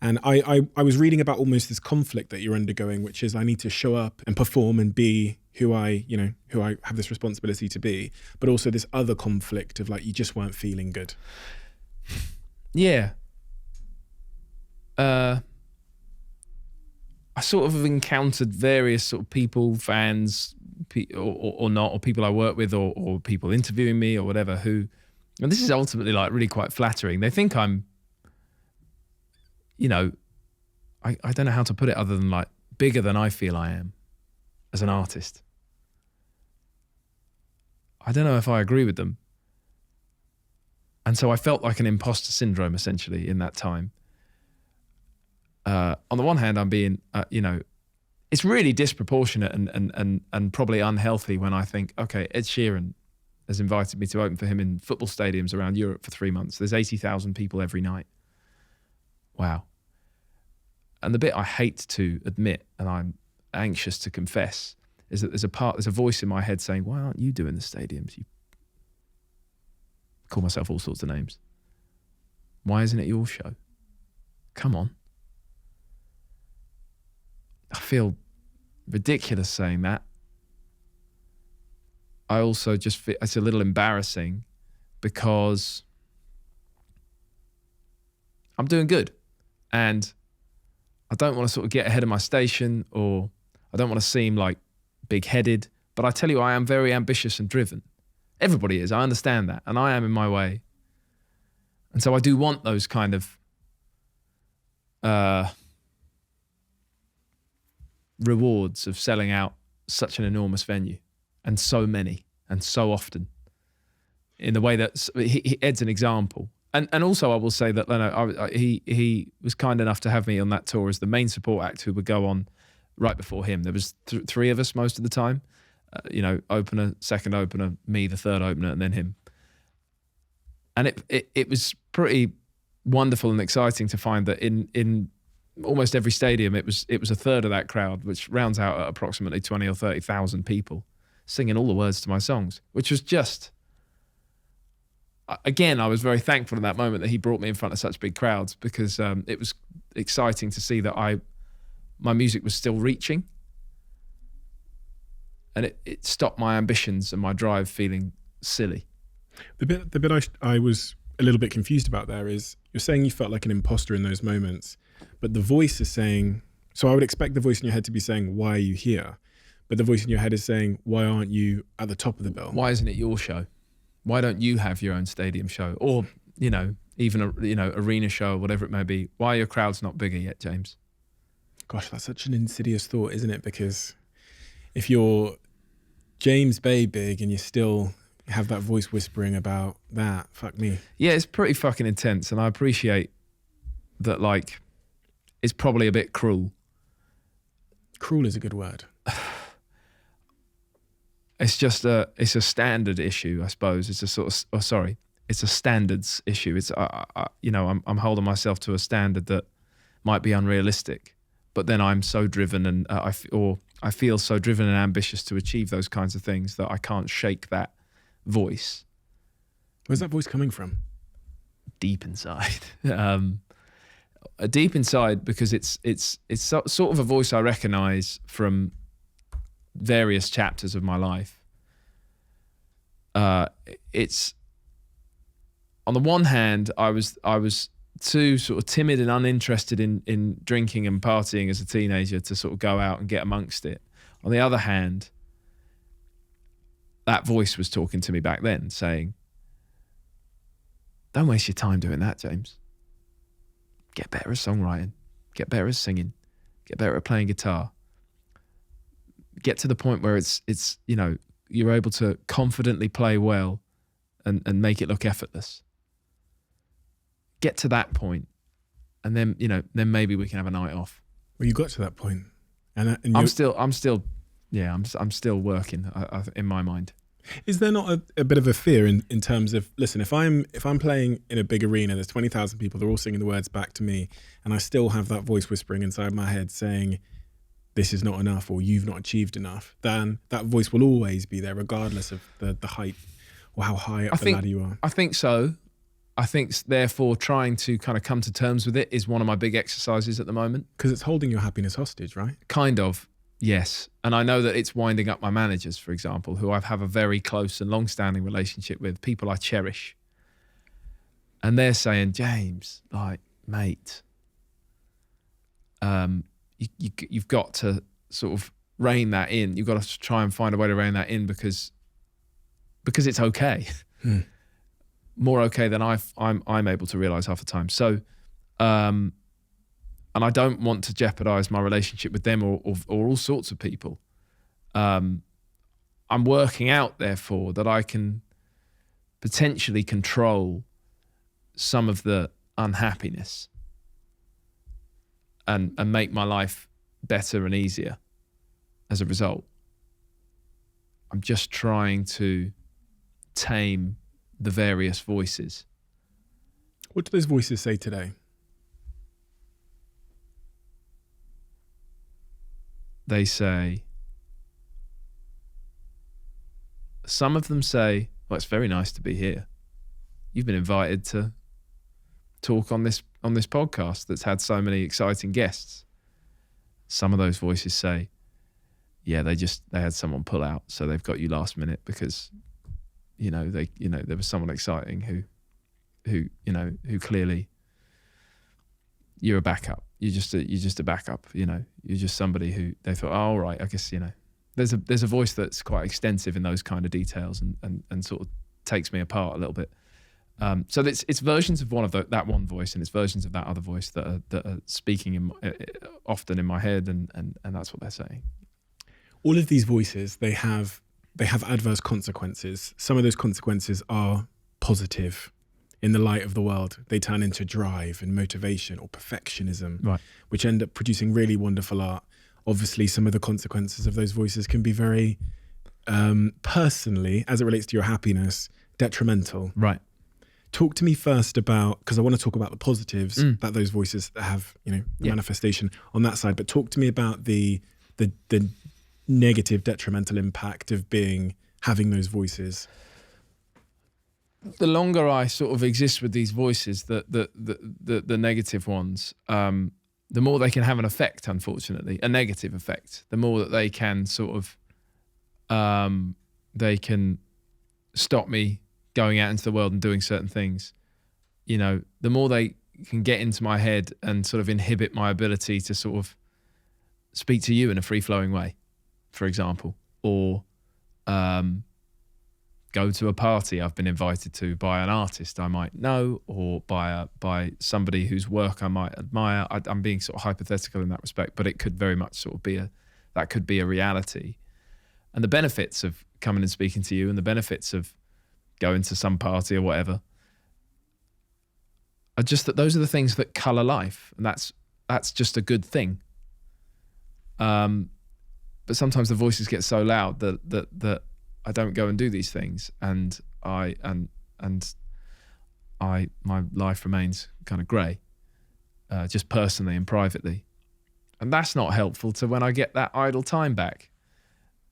And I was reading about almost this conflict that you're undergoing, which is I need to show up and perform and be who I have this responsibility to be, but also this other conflict of like, you just weren't feeling good. Yeah. I sort of have encountered various sort of people, fans, or not, or people I work with, or people interviewing me or whatever, who, and this is ultimately like really quite flattering. They think I'm, I don't know how to put it other than like bigger than I feel I am as an artist. I don't know if I agree with them. And so I felt like an imposter syndrome essentially in that time. On the one hand, I'm being, it's really disproportionate and probably unhealthy when I think, okay, Ed Sheeran has invited me to open for him in football stadiums around Europe for 3 months. There's 80,000 people every night. Wow. And the bit I hate to admit, and I'm anxious to confess, is that there's a voice in my head saying, why aren't you doing the stadiums? You call myself all sorts of names. Why isn't it your show? Come on. I feel ridiculous saying that. I also just feel it's a little embarrassing because I'm doing good. And I don't want to sort of get ahead of my station, or I don't want to seem like big-headed, but I tell you, I am very ambitious and driven. Everybody is, I understand that, and I am in my way. And so I do want those kind of rewards of selling out such an enormous venue, and so many, and so often, in the way that Ed's an example. And also I will say that he was kind enough to have me on that tour as the main support act who would go on right before him. There was three of us most of the time, opener, second opener, me, the third opener, and then him. And it was pretty wonderful and exciting to find that in almost every stadium it was a third of that crowd, which rounds out at approximately 20 or 30,000 people singing all the words to my songs, which was just, again, I was very thankful in that moment that he brought me in front of such big crowds, because it was exciting to see that my music was still reaching, and it stopped my ambitions and my drive feeling silly. The bit I was a little bit confused about there is, you're saying you felt like an imposter in those moments, but the voice is saying, so I would expect the voice in your head to be saying, why are you here? But the voice in your head is saying, why aren't you at the top of the bill? Why isn't it your show? Why don't you have your own stadium show? Or, even a, arena show or whatever it may be. Why are your crowds not bigger yet, James? Gosh, that's such an insidious thought, isn't it? Because if you're James Bay big and you still have that voice whispering about that, fuck me. Yeah, it's pretty fucking intense, and I appreciate that, like, it's probably a bit cruel. Cruel is a good word. It's just it's a standard issue, I suppose. It's a sort of, it's a standards issue. It's, I'm holding myself to a standard that might be unrealistic, but then I'm so driven and I feel so driven and ambitious to achieve those kinds of things that I can't shake that voice. Where's that voice coming from? Deep inside. Deep inside, because it's sort of a voice I recognize from various chapters of my life. It's, on the one hand, I was too sort of timid and uninterested in drinking and partying as a teenager to sort of go out and get amongst it. On the other hand, that voice was talking to me back then, saying, don't waste your time doing that, James. Get better at songwriting, get better at singing, get better at playing guitar. Get to the point where it's you're able to confidently play well and make it look effortless. Get to that point, and then then maybe we can have a night off. Well, you got to that point, and I'm still working. In my mind. Is there not a bit of a fear in terms of, listen, if I'm playing in a big arena, there's 20,000 people, they're all singing the words back to me, and I still have that voice whispering inside my head saying, this is not enough, or you've not achieved enough, then that voice will always be there regardless of the height or how high up the ladder you are. I think so. I think, therefore, trying to kind of come to terms with it is one of my big exercises at the moment. Because it's holding your happiness hostage, right? Kind of. Yes. And I know that it's winding up my managers, for example, who I have a very close and long-standing relationship with, people I cherish. And they're saying, James, like, mate, you've got to sort of rein that in. You've got to try and find a way to rein that in because it's okay. More okay than I'm able to realize half the time. So, and I don't want to jeopardize my relationship with them or all sorts of people. I'm working out, therefore, that I can potentially control some of the unhappiness and make my life better and easier as a result. I'm just trying to tame the various voices. What do those voices say today? They say, some of them say, well, it's very nice to be here. You've been invited to talk on this podcast that's had so many exciting guests. Some of those voices say, yeah, they had someone pull out, so they've got you last minute because there was someone exciting who clearly, you're a backup. You're just a backup. You're just somebody who they thought, oh, all right, I guess there's a voice that's quite extensive in those kind of details and sort of takes me apart a little bit. So it's versions of that one voice, and it's versions of that other voice that are speaking often in my head, and that's what they're saying. All of these voices, they have adverse consequences. Some of those consequences are positive. In the light of the world, they turn into drive and motivation or perfectionism, right, which end up producing really wonderful art. Obviously, some of the consequences of those voices can be very, personally, as it relates to your happiness, detrimental. Right. Talk to me first about, because I want to talk about the positives that those voices have, the manifestation on that side. But talk to me about the negative, detrimental impact of having those voices. The longer I sort of exist with these voices, the negative ones, the more they can have an effect, unfortunately, a negative effect. The more that they can sort of, they can stop me going out into the world and doing certain things. The more they can get into my head and sort of inhibit my ability to sort of speak to you in a free-flowing way, for example, or go to a party I've been invited to by an artist I might know, or by somebody whose work I might admire. I'm being sort of hypothetical in that respect, but it could very much sort of that could be a reality. And the benefits of coming and speaking to you, and the benefits of going to some party or whatever, are just that those are the things that colour life, and that's just a good thing. But sometimes the voices get so loud that I don't go and do these things, and my life remains kind of grey, just personally and privately, and that's not helpful to when I get that idle time back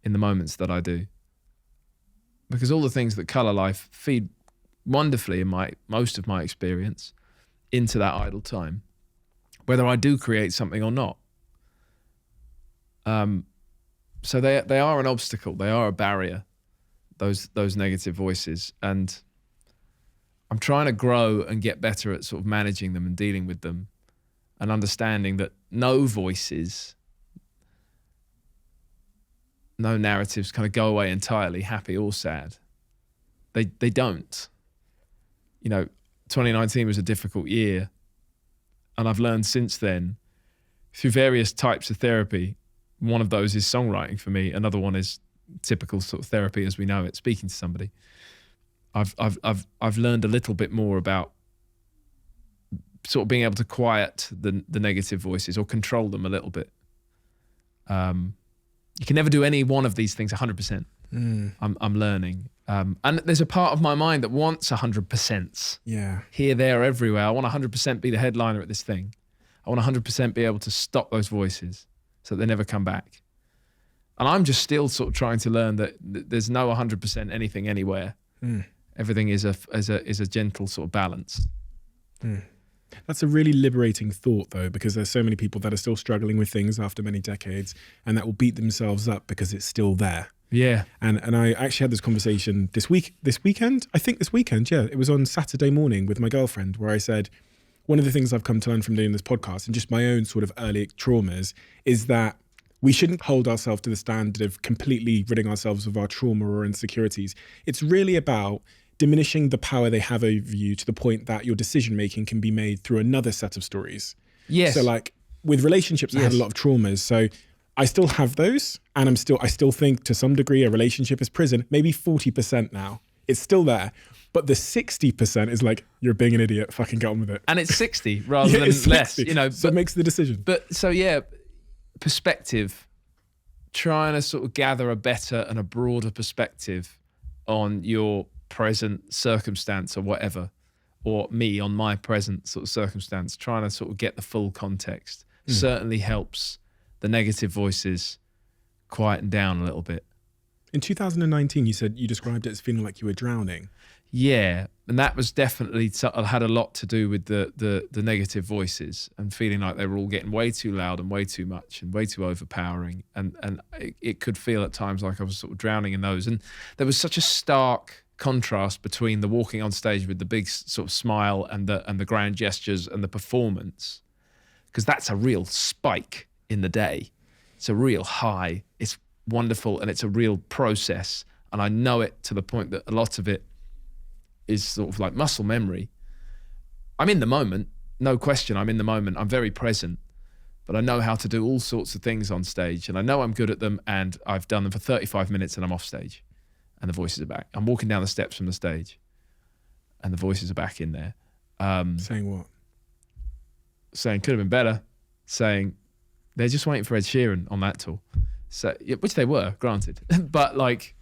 in the moments that I do, because all the things that colour life feed wonderfully in most of my experience into that idle time, whether I do create something or not. So they are an obstacle, they are a barrier. Those negative voices, and I'm trying to grow and get better at sort of managing them and dealing with them, and understanding that no voices, no narratives kind of go away entirely, happy or sad. They don't. 2019 was a difficult year, and I've learned since then through various types of therapy. One of those is songwriting for me. Another one is typical sort of therapy as we know it, speaking to somebody, I've learned a little bit more about sort of being able to quiet the negative voices or control them a little bit. You can never do any one of these things 100%. I'm learning. And there's a part of my mind that wants 100%. Yeah. Here, there, everywhere. I want 100% be the headliner at this thing. I want 100% be able to stop those voices so that they never come back. And I'm just still sort of trying to learn that there's no 100% anything anywhere. Everything is a gentle sort of balance. That's a really liberating thought, though, because there's so many people that are still struggling with things after many decades, and that will beat themselves up because it's still there. Yeah. And I actually had this conversation this weekend. I think this weekend, yeah. It was on Saturday morning with my girlfriend, where I said, one of the things I've come to learn from doing this podcast and just my own sort of early traumas is that we shouldn't hold ourselves to the standard of completely ridding ourselves of our trauma or insecurities. It's really about diminishing the power they have over you to the point that your decision making can be made through another set of stories. Yes. So like with relationships, I had a lot of traumas. So I still have those, and I still think to some degree a relationship is prison, maybe 40% now. It's still there. But the 60% is like, you're being an idiot, fucking get on with it. And it's 60 rather than it's less, 60. you know. So it makes the decision. But so yeah, perspective, trying to sort of gather a better and a broader perspective on your present circumstance or whatever, or me on my present sort of circumstance, trying to sort of get the full context certainly helps the negative voices quieten down a little bit. In 2019, you said you described it as feeling like you were drowning. Yeah, and that was definitely had a lot to do with the negative voices and feeling like they were all getting way too loud and way too much and way too overpowering, and it could feel at times like I was sort of drowning in those. And there was such a stark contrast between the walking on stage with the big sort of smile and the grand gestures and the performance, because that's a real spike in the day. It's a real high. It's wonderful, and it's a real process, and I know it to the point that a lot of it is sort of like muscle memory. I'm in the moment, no question. I'm in the moment. I'm very present, but I know how to do all sorts of things on stage, and I know I'm good at them, and I've done them for 35 minutes and I'm off stage and the voices are back. I'm walking down the steps from the stage and the voices are back in there. Saying what? Saying could have been better, saying they're just waiting for Ed Sheeran on that tour. So, which they were, granted, but like,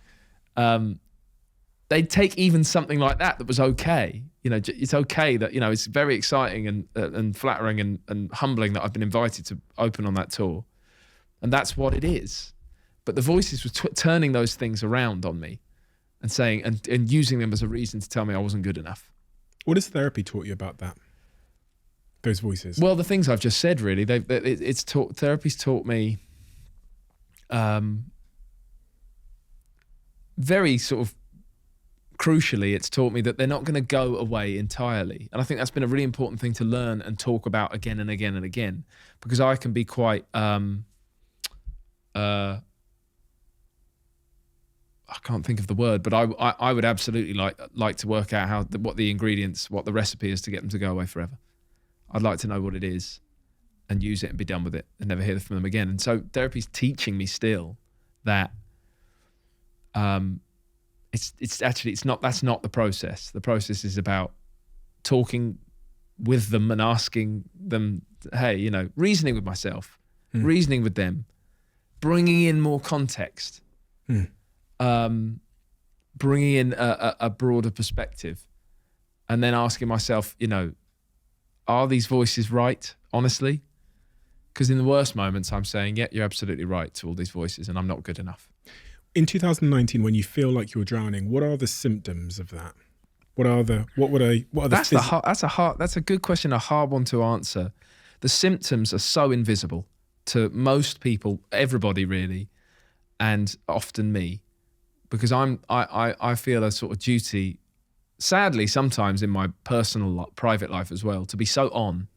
they'd take even something like that was okay. You know, it's okay that, you know, it's very exciting and flattering and humbling that I've been invited to open on that tour. And that's what it is. But the voices were turning those things around on me and saying, and using them as a reason to tell me I wasn't good enough. What has therapy taught you about that? Those voices? Well, the things I've just said, really. Therapy's taught me very sort of crucially, it's taught me that they're not going to go away entirely. And I think that's been a really important thing to learn and talk about again and again and again, because I can be quite, I can't think of the word, but I would absolutely like to work out what the ingredients, what the recipe is to get them to go away forever. I'd like to know what it is and use it and be done with it and never hear from them again. And so therapy's teaching me still that that's not the process. The process is about talking with them and asking them, hey, you know, reasoning with myself, reasoning with them, bringing in more context, bringing in a broader perspective, and then asking myself, you know, are these voices right, honestly? Because in the worst moments, I'm saying, yeah, you're absolutely right to all these voices, and I'm not good enough. In 2019, when you feel like you're drowning, what are the symptoms of that? That's a good question, a hard one to answer. The symptoms are so invisible to most people, everybody really, and often me, because I feel a sort of duty, sadly sometimes in my personal private life as well, to be so on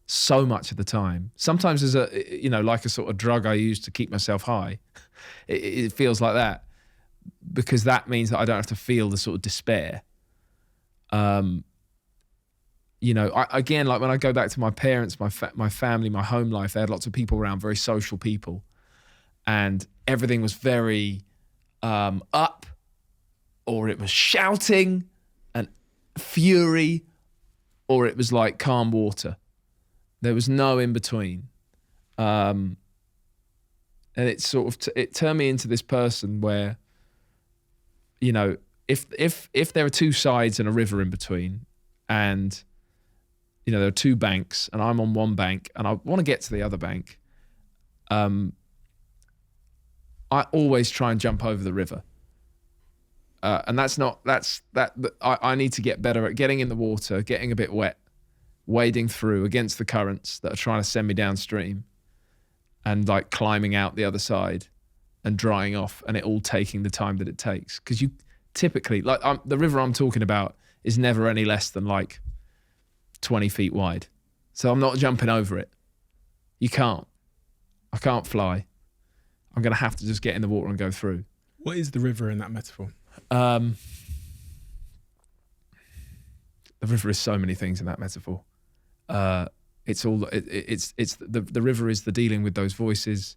so much of the time. Sometimes as like a sort of drug I use to keep myself high. It feels like that, because that means that I don't have to feel the sort of despair. Again, like when I go back to my parents, my family, my home life, they had lots of people around, very social people. and everything was very up, or it was shouting and fury, or it was like calm water. There was no in between. And it sort of it turned me into this person where, you know, if there are two sides and a river in between, and you know there are two banks, and I'm on one bank and I want to get to the other bank, I always try and jump over the river. And I need to get better at getting in the water, getting a bit wet, wading through against the currents that are trying to send me downstream, and like climbing out the other side and drying off, and it all taking the time that it takes. Because you typically, like the river I'm talking about is never any less than like 20 feet wide. So I'm not jumping over it. You can't. I can't fly. I'm going to have to just get in the water and go through. What is the river in that metaphor? The river is so many things in that metaphor. It's the river is the dealing with those voices.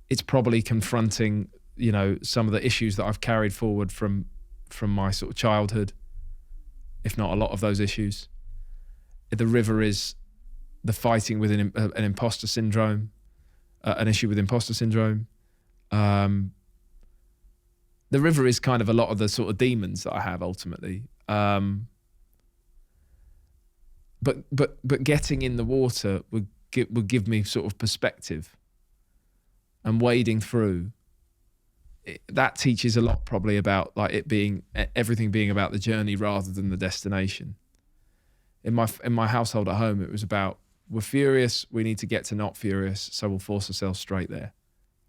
It's probably confronting, you know, some of the issues that I've carried forward from my sort of childhood, if not a lot of those issues. The river is the fighting with an imposter syndrome, an issue with imposter syndrome. The river is kind of a lot of the sort of demons that I have ultimately. But getting in the water would give me sort of perspective, and wading through that teaches a lot probably about like it being everything being about the journey rather than the destination. In my household at home, it was about, we're furious, we need to get to not furious, so we'll force ourselves straight there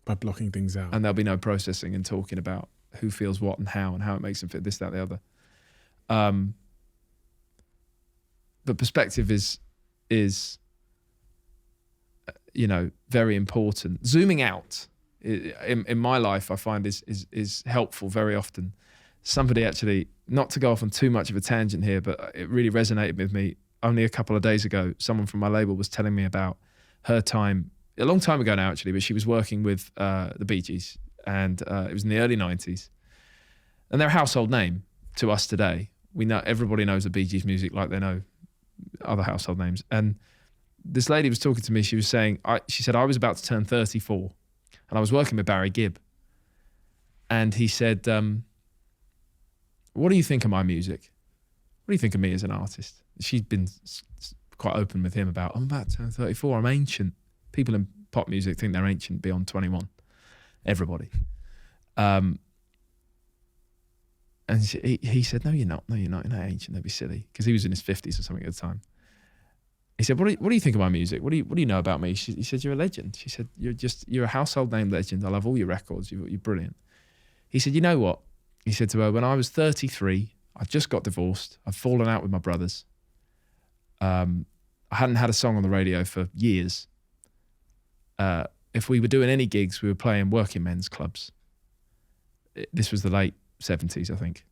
By blocking things out. and there'll be no processing and talking about who feels what and how it makes them fit this, that, the other. But perspective is you know, very important. Zooming out in my life, I find is helpful very often. Somebody actually, not to go off on too much of a tangent here, but it really resonated with me. Only a couple of days ago, someone from my label was telling me about her time, a long time ago now actually, but she was working with the Bee Gees, and it was in the early 90s. And they're a household name to us today. We know, everybody knows the Bee Gees music like they know other household names. And this lady was talking to me, she was saying, she said, I was about to turn 34 and I was working with Barry Gibb. And he said, what do you think of my music? What do you think of me as an artist? She'd been quite open with him about, I'm about to turn 34, I'm ancient. People in pop music think they're ancient beyond 21. Everybody. And he said, no, you're not ancient, don't be silly. Because he was in his 50s or something at the time. He said, what do you think of my music? What do you know about me? He said, you're a legend. She said, you're a household name legend. I love all your records. You're brilliant. He said, you know what? He said to her, when I was 33, I just got divorced. I'd fallen out with my brothers. I hadn't had a song on the radio for years. If we were doing any gigs, we were playing working men's clubs. This was the late 70s, I think.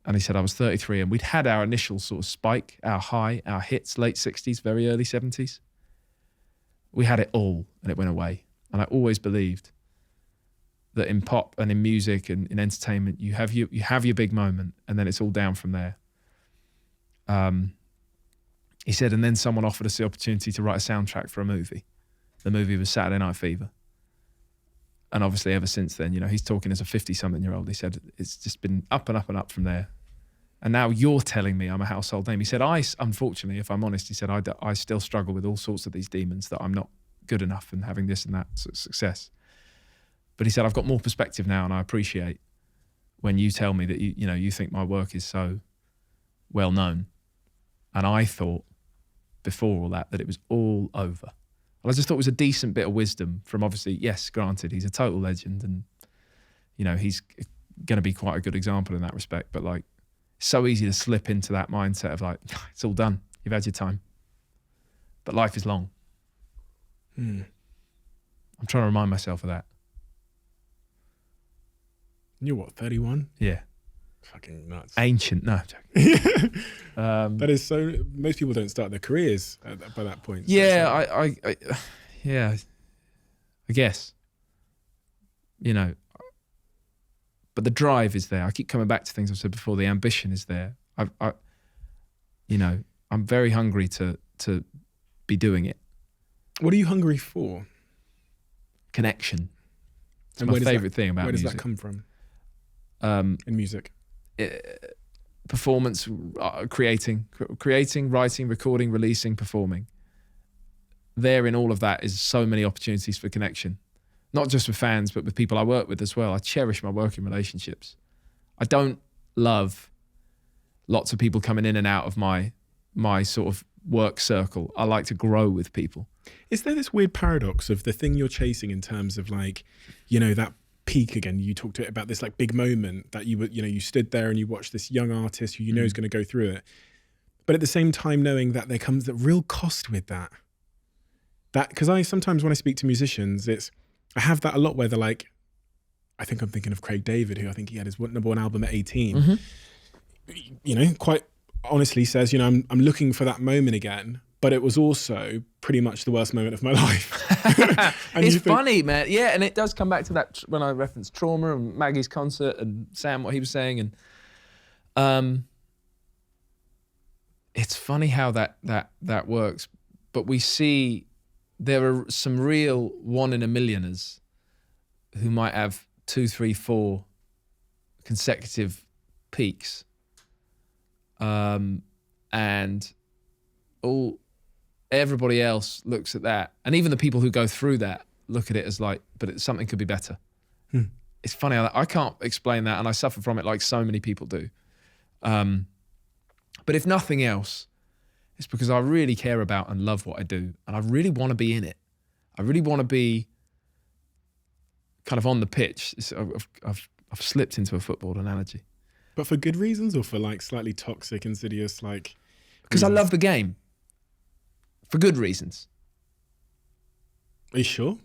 And he said, I was 33 and we'd had our initial sort of spike, our high, our hits, late 60s, very early 70s. We had it all and it went away. And I always believed that in pop and in music and in entertainment, you have your big moment and then it's all down from there. He said, and then someone offered us the opportunity to write a soundtrack for a movie. The movie was Saturday Night Fever. And obviously ever since then, you know, he's talking as a 50-something-year-old. He said, it's just been up and up and up from there. And now you're telling me I'm a household name. He said, unfortunately, if I'm honest, he said, I still struggle with all sorts of these demons that I'm not good enough and having this and that sort of success. But he said, I've got more perspective now and I appreciate when you tell me that, you think my work is so well known. And I thought before all that it was all over. And I just thought it was a decent bit of wisdom from, obviously, yes, granted, he's a total legend and, he's going to be quite a good example in that respect. But like, so easy to slip into that mindset of like, it's all done. You've had your time. But life is long. I'm trying to remind myself of that. You're what, 31? Yeah. Fucking nuts. Ancient. No, I'm joking. That is so. Most people don't start their careers by that point. So yeah, I guess. you know, but the drive is there. I keep coming back to things I've said before. The ambition is there. You know, I'm very hungry to be doing it. What are you hungry for? Connection. It's And my favorite thing about music. Where does that come from? In music? Performance, creating, writing, recording, releasing, performing. There in all of that is so many opportunities for connection. Not just with fans, but with people I work with as well. I cherish my working relationships. I don't love lots of people coming in and out of my sort of work circle. I like to grow with people. Is there this weird paradox of the thing you're chasing in terms of like, you know, that peak again? You talked about this like big moment that you were, you know, you stood there and you watched this young artist who you know is going to go through it. But at the same time, knowing that there comes the real cost with that. Because I sometimes when I speak to musicians, I have that a lot where they're like, I think I'm thinking of Craig David, who I think he had his number one album at 18. Mm-hmm. You know, quite honestly says, you know, I'm looking for that moment again, but it was also pretty much the worst moment of my life. It's funny, man. Yeah, and it does come back to that when I referenced Trauma and Maggie's concert and Sam, what he was saying. And it's funny how that works. But we see there are some real 1 in a millioners who might have 2, 3, 4 consecutive peaks. And everybody else looks at that. And even the people who go through that look at it as like, but something could be better. It's funny how I can't explain that, and I suffer from it like so many people do. But if nothing else, it's because I really care about and love what I do, and I really want to be in it. I really want to be kind of on the pitch. I've slipped into a football analogy. But for good reasons, or for like slightly toxic, insidious, like... Because I love the game. For good reasons. Are you sure?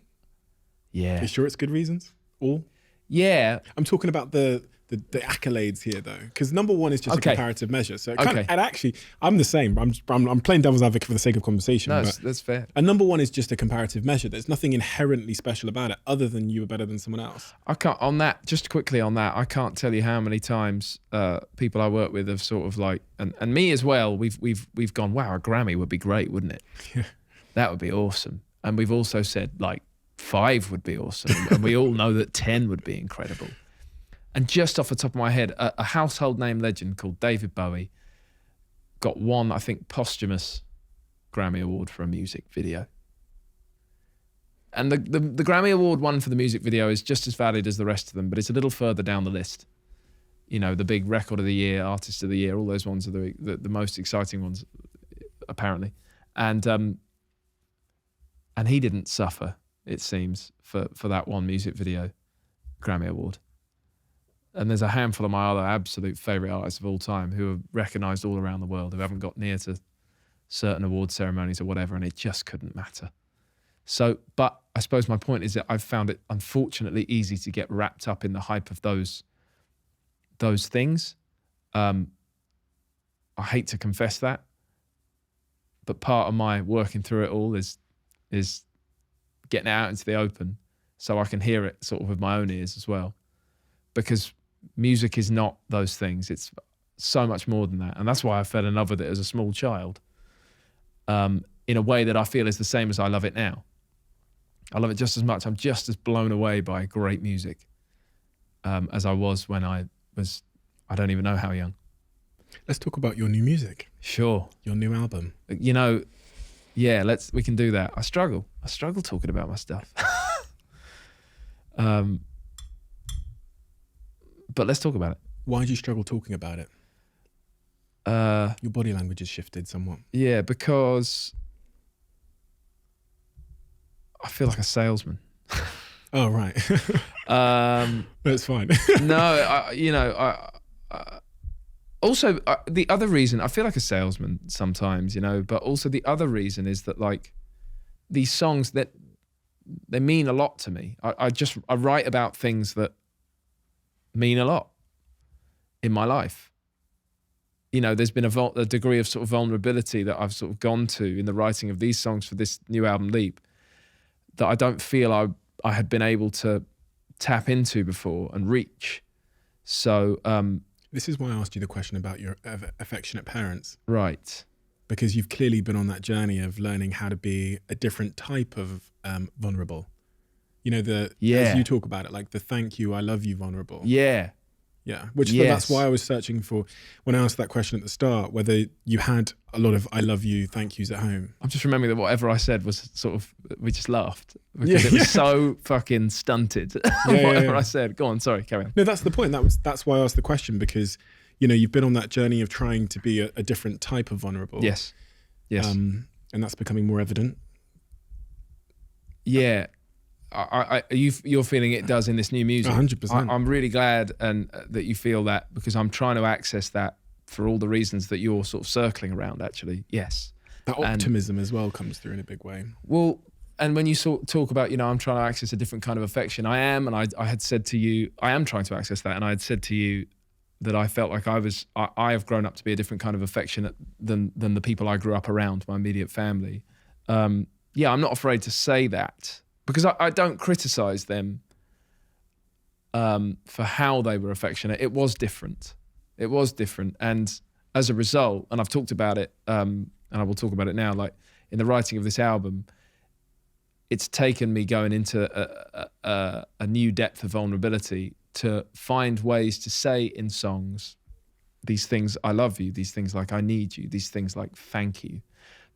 Yeah. Are you sure it's good reasons? All? Yeah. I'm talking about the accolades here, though, because number one is just a comparative measure. So, and actually, I'm the same. I'm playing devil's advocate for the sake of conversation. No, that's fair. And number one is just a comparative measure. There's nothing inherently special about it, other than you were better than someone else. I can't just quickly on that. I can't tell you how many times people I work with have sort of like, and me as well. We've gone, wow, a Grammy would be great, wouldn't it? Yeah, that would be awesome. And we've also said like 5 would be awesome, and we all know that 10 would be incredible. And just off the top of my head, a household name legend called David Bowie got one, I think, posthumous Grammy Award for a music video. And the Grammy Award one for the music video is just as valid as the rest of them, but it's a little further down the list. You know, the big Record of the Year, Artist of the Year, all those ones are the most exciting ones, apparently. And he didn't suffer, it seems, for that one music video Grammy Award. And there's a handful of my other absolute favourite artists of all time who are recognised all around the world, who haven't got near to certain award ceremonies or whatever, and it just couldn't matter. So, but I suppose my point is that I've found it unfortunately easy to get wrapped up in the hype of those things. I hate to confess that, but part of my working through it all is getting it out into the open so I can hear it sort of with my own ears as well. Because music is not those things. It's so much more than that. And that's why I fell in love with it as a small child, in a way that I feel is the same as I love it now. I love it just as much. I'm just as blown away by great music as I was when I don't even know how young. Let's talk about your new music. Sure. Your new album. You know, yeah, we can do that. I struggle talking about my stuff. But let's talk about it. Why did you struggle talking about it? Your body language has shifted somewhat. Yeah, because I feel like a salesman. Oh, right. That's fine. Also, the other reason, I feel like a salesman sometimes, you know, but also the other reason is that like these songs that they mean a lot to me. I write about things that mean a lot in my life. You know, there's been a degree of sort of vulnerability that I've sort of gone to in the writing of these songs for this new album, Leap, that I don't feel I had been able to tap into before and reach. So This is why I asked you the question about your affectionate parents, right. because you've clearly been on that journey of learning how to be a different type of vulnerable. You know, as you talk about it, like the thank you, I love you vulnerable. Yeah. Yeah. Which Yes. that's why I was searching for, when I asked that question at the start, whether you had a lot of I love you, thank yous at home. I'm just remembering that whatever I said was sort of, we just laughed because it was so fucking stunted. Whatever I said. Go on, sorry, carry on. No, that's the point. That's why I asked the question, because, you know, you've been on that journey of trying to be a different type of vulnerable. Yes. And that's becoming more evident. Yeah. You're feeling it does in this new music. 100%. I'm really glad that you feel that, because I'm trying to access that for all the reasons that you're sort of circling around, actually. Yes. That optimism as well comes through in a big way. Well, and when you talk about, you know, I'm trying to access a different kind of affection, I am, and I had said to you, I am trying to access that, and I had said to you that I felt like I have grown up to be a different kind of affectionate than the people I grew up around, my immediate family. Yeah, I'm not afraid to say that, because I don't criticize them for how they were affectionate. It was different. It was different. And as a result, and I've talked about it, and I will talk about it now, like in the writing of this album, it's taken me going into a new depth of vulnerability to find ways to say in songs these things, I love you, these things like I need you, these things like thank you.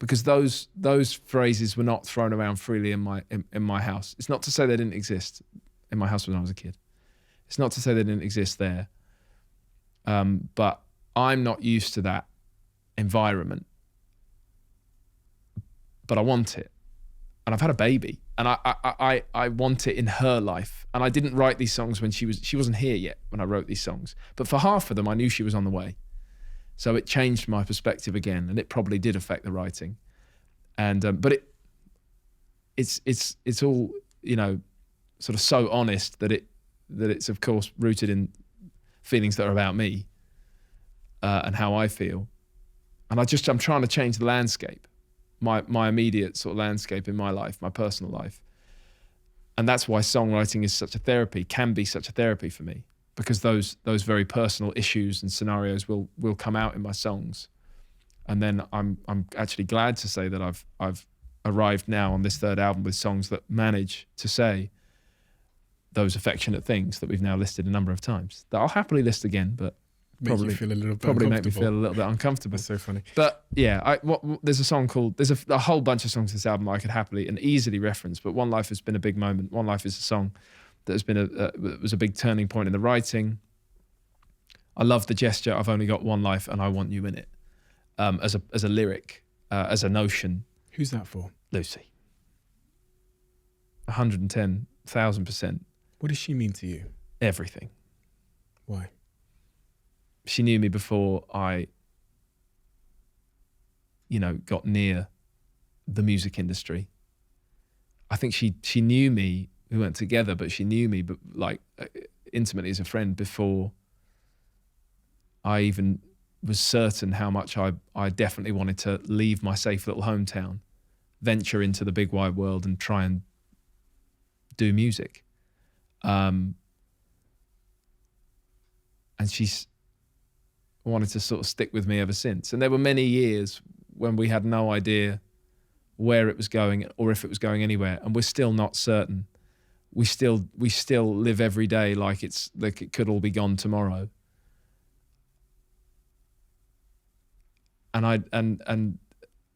Because those phrases were not thrown around freely in my house. It's not to say they didn't exist in my house when I was a kid. It's not to say they didn't exist there. But I'm not used to that environment. But I want it. And I've had a baby, and I want it in her life. And I didn't write these songs when she wasn't here yet when I wrote these songs. But for half of them, I knew she was on the way. So it changed my perspective again, and it probably did affect the writing. And but it's all, you know, sort of so honest that it's of course rooted in feelings that are about me and how I feel. And I'm trying to change the landscape, my immediate sort of landscape in my life, my personal life. And that's why songwriting is such a therapy, can be such a therapy for me. Because those very personal issues and scenarios will come out in my songs, and then I'm actually glad to say that I've arrived now on this third album with songs that manage to say those affectionate things that we've now listed a number of times. That I'll happily list again, but Make you feel a little bit make me feel a little bit uncomfortable. That's so funny. But yeah, there's a song called, there's a whole bunch of songs in this album I could happily and easily reference, but One Life has been a big moment. One Life is a song that has been was a big turning point in the writing. I love the gesture, I've only got one life and I want you in it, as a lyric, as a notion. Who's that for? Lucy. 110,000%. What does she mean to you? Everything. Why? She knew me before I, you know, got near the music industry. I think she knew me. We weren't together, but she knew me, but like intimately as a friend before I even was certain how much I definitely wanted to leave my safe little hometown, venture into the big wide world and try and do music. And she's wanted to sort of stick with me ever since. And there were many years when we had no idea where it was going or if it was going anywhere, and we're still not certain. We still live every day like it could all be gone tomorrow. And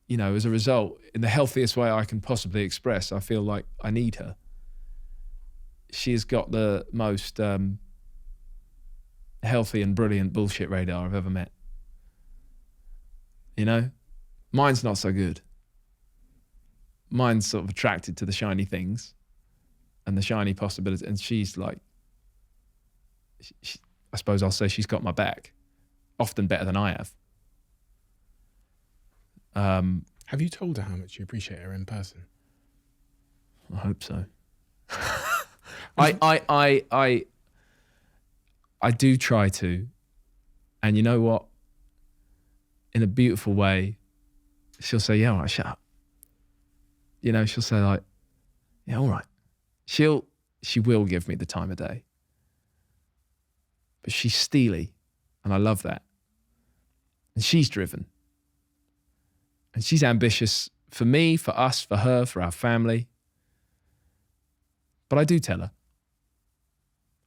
you know, as a result, in the healthiest way I can possibly express, I feel like I need her. She's got the most healthy and brilliant bullshit radar I've ever met. You know? Mine's not so good. Mine's sort of attracted to the shiny things and the shiny possibilities, and she's like, I suppose I'll say she's got my back, often better than I have. Have you told her how much you appreciate her in person? I hope so. I do try to, and you know what? In a beautiful way, she'll say, "Yeah, all right, shut up." You know, she'll say like, "Yeah, all right." She'll she will give me the time of day. But she's steely, and I love that. And she's driven. And she's ambitious for me, for us, for her, for our family. But I do tell her.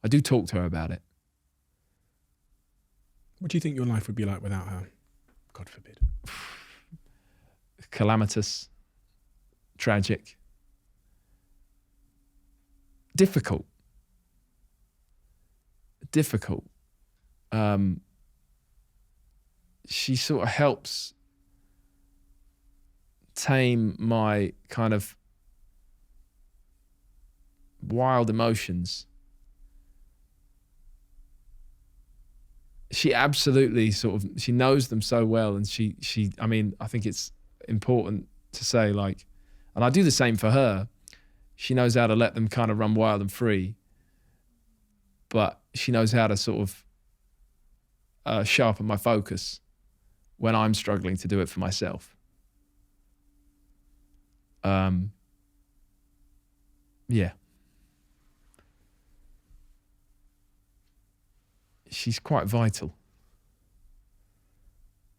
I do talk to her about it. What do you think your life would be like without her? God forbid. Calamitous, tragic, difficult. She sort of helps tame my kind of wild emotions. She absolutely she knows them so well, and I mean, I think it's important to say, like, and I do the same for her. She knows how to let them kind of run wild and free, but she knows how to sort of sharpen my focus when I'm struggling to do it for myself. Yeah. She's quite vital.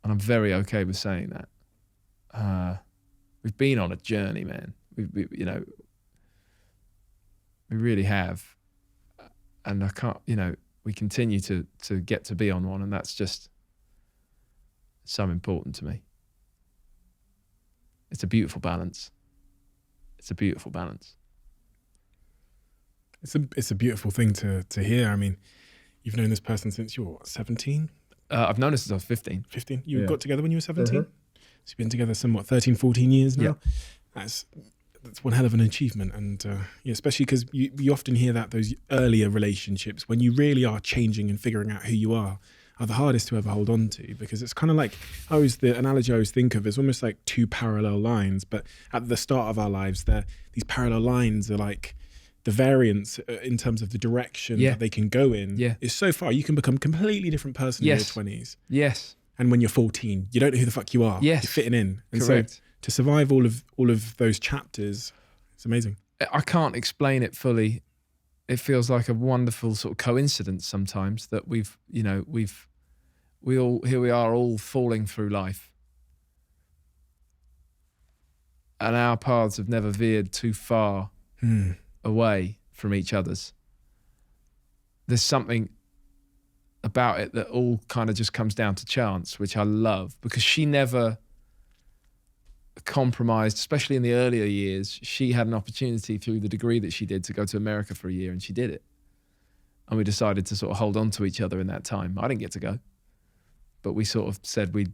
And I'm very okay with saying that. We've been on a journey, man. We really have. And I can't, we continue to get to be on one, and that's just so important to me. It's a beautiful balance. It's a beautiful balance. It's a beautiful thing to hear. I mean, you've known this person since you were, what, 17? I've known her since I was 15. 15? You Yeah. got together when you were 17? So you've been together some, 13, 14 years now? Yeah. That's one hell of an achievement. And especially because you often hear that those earlier relationships, when you really are changing and figuring out who you are the hardest to ever hold on to, because it's kind of like, the analogy I always think of is almost like two parallel lines, but at the start of our lives, these parallel lines are like, the variance in terms of the direction that they can go in is so far. You can become a completely different person in your 20s. Yes. And when you're 14, you don't know who the fuck you are. Yes. You're fitting in. And Correct. so to survive all of those chapters, it's amazing. I can't explain it fully. It feels like a wonderful sort of coincidence sometimes that here we are all falling through life. And our paths have never veered too far away from each other's. There's something about it that all kind of just comes down to chance, which I love, because she never compromised, especially in the earlier years. She had an opportunity through the degree that she did to go to America for a year, and she did it. And we decided to sort of hold on to each other in that time. I didn't get to go, but we sort of said we'd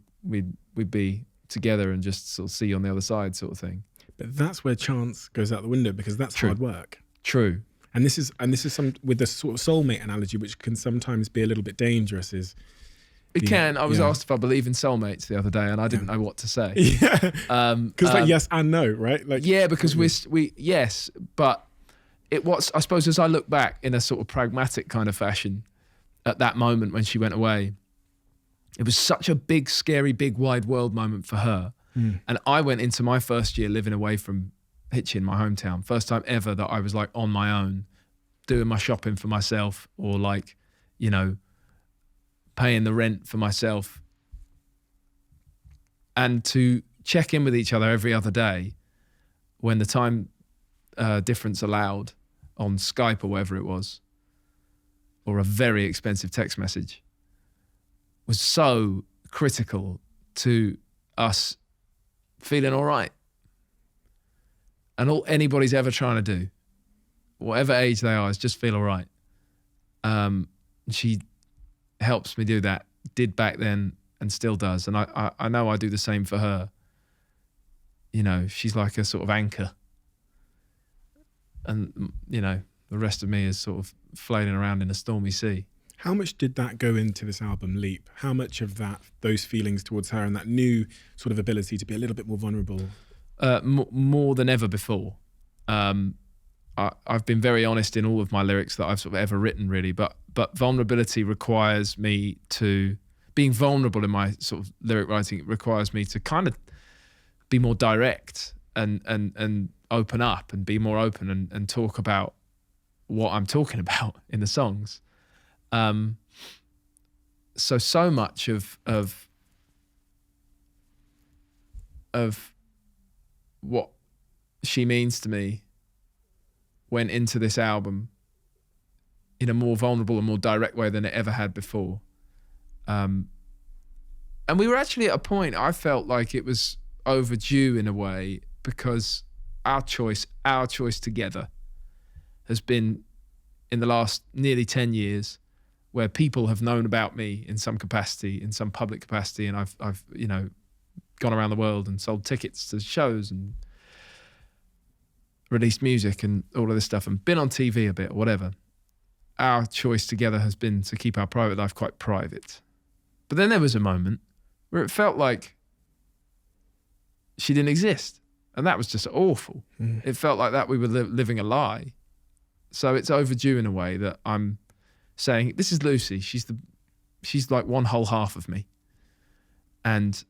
be together and just sort of see you on the other side, sort of thing. But that's where chance goes out the window, because that's True. hard work. True. And this is some with the sort of soulmate analogy, which can sometimes be a little bit dangerous. It can. I was asked if I believe in soulmates the other day, and I didn't know what to say. Yeah, because like yes and no, right? Like because we yes, but I suppose as I look back in a sort of pragmatic kind of fashion, at that moment when she went away, it was such a big, scary, big, wide world moment for her, and I went into my first year living away from Hitchin, my hometown. First time ever that I was like on my own, doing my shopping for myself, or like, paying the rent for myself. And to check in with each other every other day when the time difference allowed on Skype or whatever it was, or a very expensive text message, was so critical to us feeling all right. And all anybody's ever trying to do, whatever age they are, is just feel all right. She helps me do that, did back then and still does. And I know I do the same for her. She's like a sort of anchor. And, the rest of me is sort of floating around in a stormy sea. How much did that go into this album, Leap? How much of those feelings towards her and that new sort of ability to be a little bit more vulnerable? More than ever before. I've been very honest in all of my lyrics that I've sort of ever written, really, but vulnerability requires me to, being vulnerable in my sort of lyric writing, requires me to kind of be more direct and open up and be more open and talk about what I'm talking about in the songs. So much of what she means to me went into this album in a more vulnerable and more direct way than it ever had before. And we were actually at a point, I felt like it was overdue in a way, because our choice together has been, in the last nearly 10 years, where people have known about me in some capacity, in some public capacity, and I've gone around the world and sold tickets to shows and released music and all of this stuff and been on TV a bit or whatever. Our choice together has been to keep our private life quite private. But then there was a moment where it felt like she didn't exist. And that was just awful. It felt like that we were living a lie. So it's overdue in a way that I'm saying, this is Lucy. She's like one whole half of me. And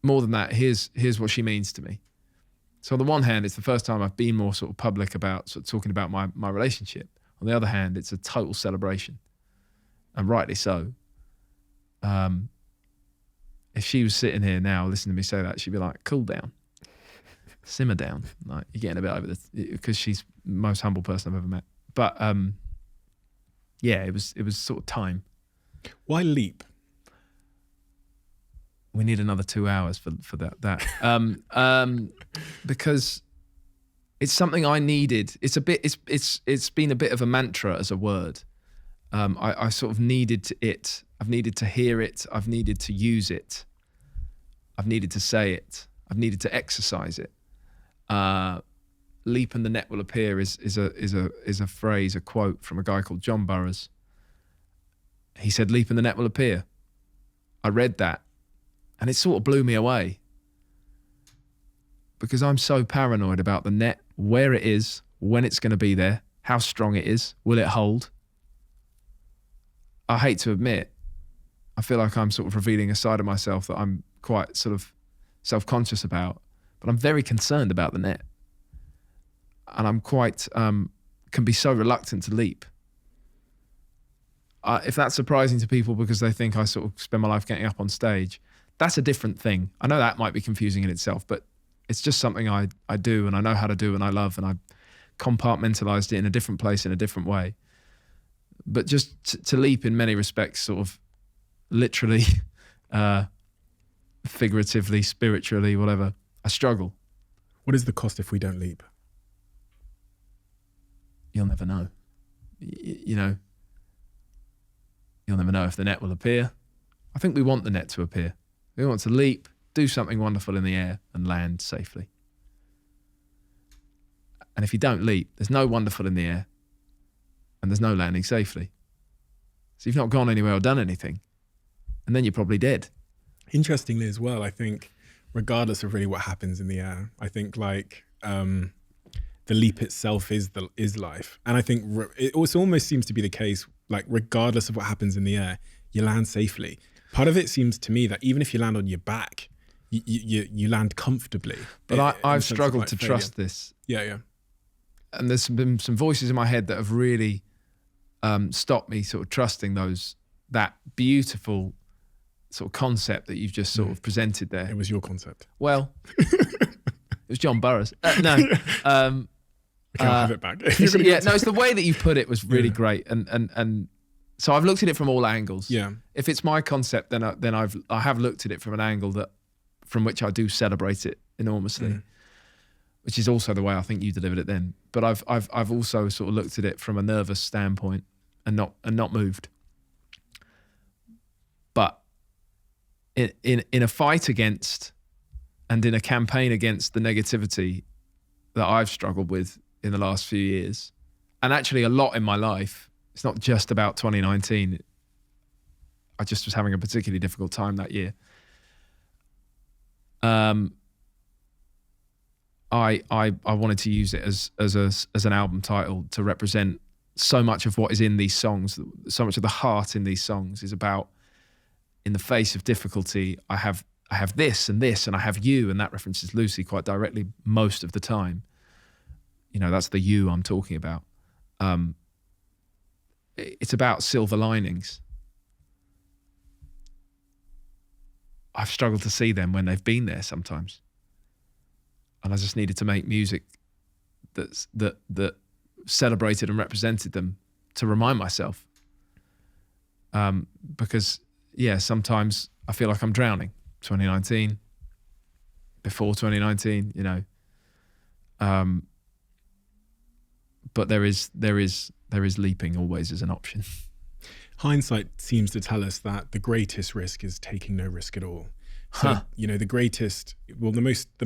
more than that, here's what she means to me. So on the one hand, it's the first time I've been more sort of public about sort of talking about my relationship. On the other hand, it's a total celebration, and rightly so. If she was sitting here now listening to me say that, she'd be like, cool down, simmer down. Like, you're getting a bit over this, because she's the most humble person I've ever met. But yeah, it was sort of time. Why Leap? We need another 2 hours for that. Because it's something I needed. It's been a bit of a mantra as a word. I sort of needed it. I've needed to hear it. I've needed to use it. I've needed to say it. I've needed to exercise it. Leap and the net will appear is a phrase, a quote from a guy called John Burroughs. He said, "Leap and the net will appear." I read that, and it sort of blew me away, because I'm so paranoid about the net, where it is, when it's going to be there, how strong it is, will it hold? I hate to admit, I feel like I'm sort of revealing a side of myself that I'm quite sort of self-conscious about, but I'm very concerned about the net. And I'm quite, can be so reluctant to leap. If that's surprising to people because they think I sort of spend my life getting up on stage, that's a different thing. I know that might be confusing in itself, but it's just something I do, and I know how to do, and I love, and I compartmentalized it in a different place in a different way. But just to leap in many respects, sort of literally, figuratively, spiritually, whatever, I struggle. What is the cost if we don't leap? You'll never know. You know, you'll never know if the net will appear. I think we want the net to appear. We want to leap, do something wonderful in the air, and land safely. And if you don't leap, there's no wonderful in the air, and there's no landing safely. So you've not gone anywhere or done anything, and then you're probably dead. Interestingly as well, I think regardless of really what happens in the air, I think like the leap itself is life. And I think it also almost seems to be the case, like regardless of what happens in the air, you land safely. Part of it seems to me that even if you land on your back, you land comfortably. But I've struggled to trust this. Yeah. And there's been some voices in my head that have really stopped me sort of trusting that beautiful sort of concept that you've just sort of presented there. It was your concept. Well, it was John Burroughs. No. Okay, I'll have it back. It's the way that you put it was really great. And so I've looked at it from all angles. Yeah. If it's my concept, then I have looked at it from an angle from which I do celebrate it enormously, which is also the way I think you delivered it then. But I've also sort of looked at it from a nervous standpoint and not moved. But in a fight against and in a campaign against the negativity that I've struggled with in the last few years, and actually a lot in my life, it's not just about 2019. I just was having a particularly difficult time that year. I wanted to use it as an album title to represent so much of what is in these songs. So much of the heart in these songs is about, in the face of difficulty, I have this and this, and I have you, and that references Lucy quite directly most of the time. you know, that's the you I'm talking about. It's about silver linings. I've struggled to see them when they've been there sometimes. And I just needed to make music that celebrated and represented them to remind myself. Because, yeah, sometimes I feel like I'm drowning. 2019, before 2019, you know. But there is leaping always as an option. Hindsight seems to tell us that the greatest risk is taking no risk at all. So, you know, the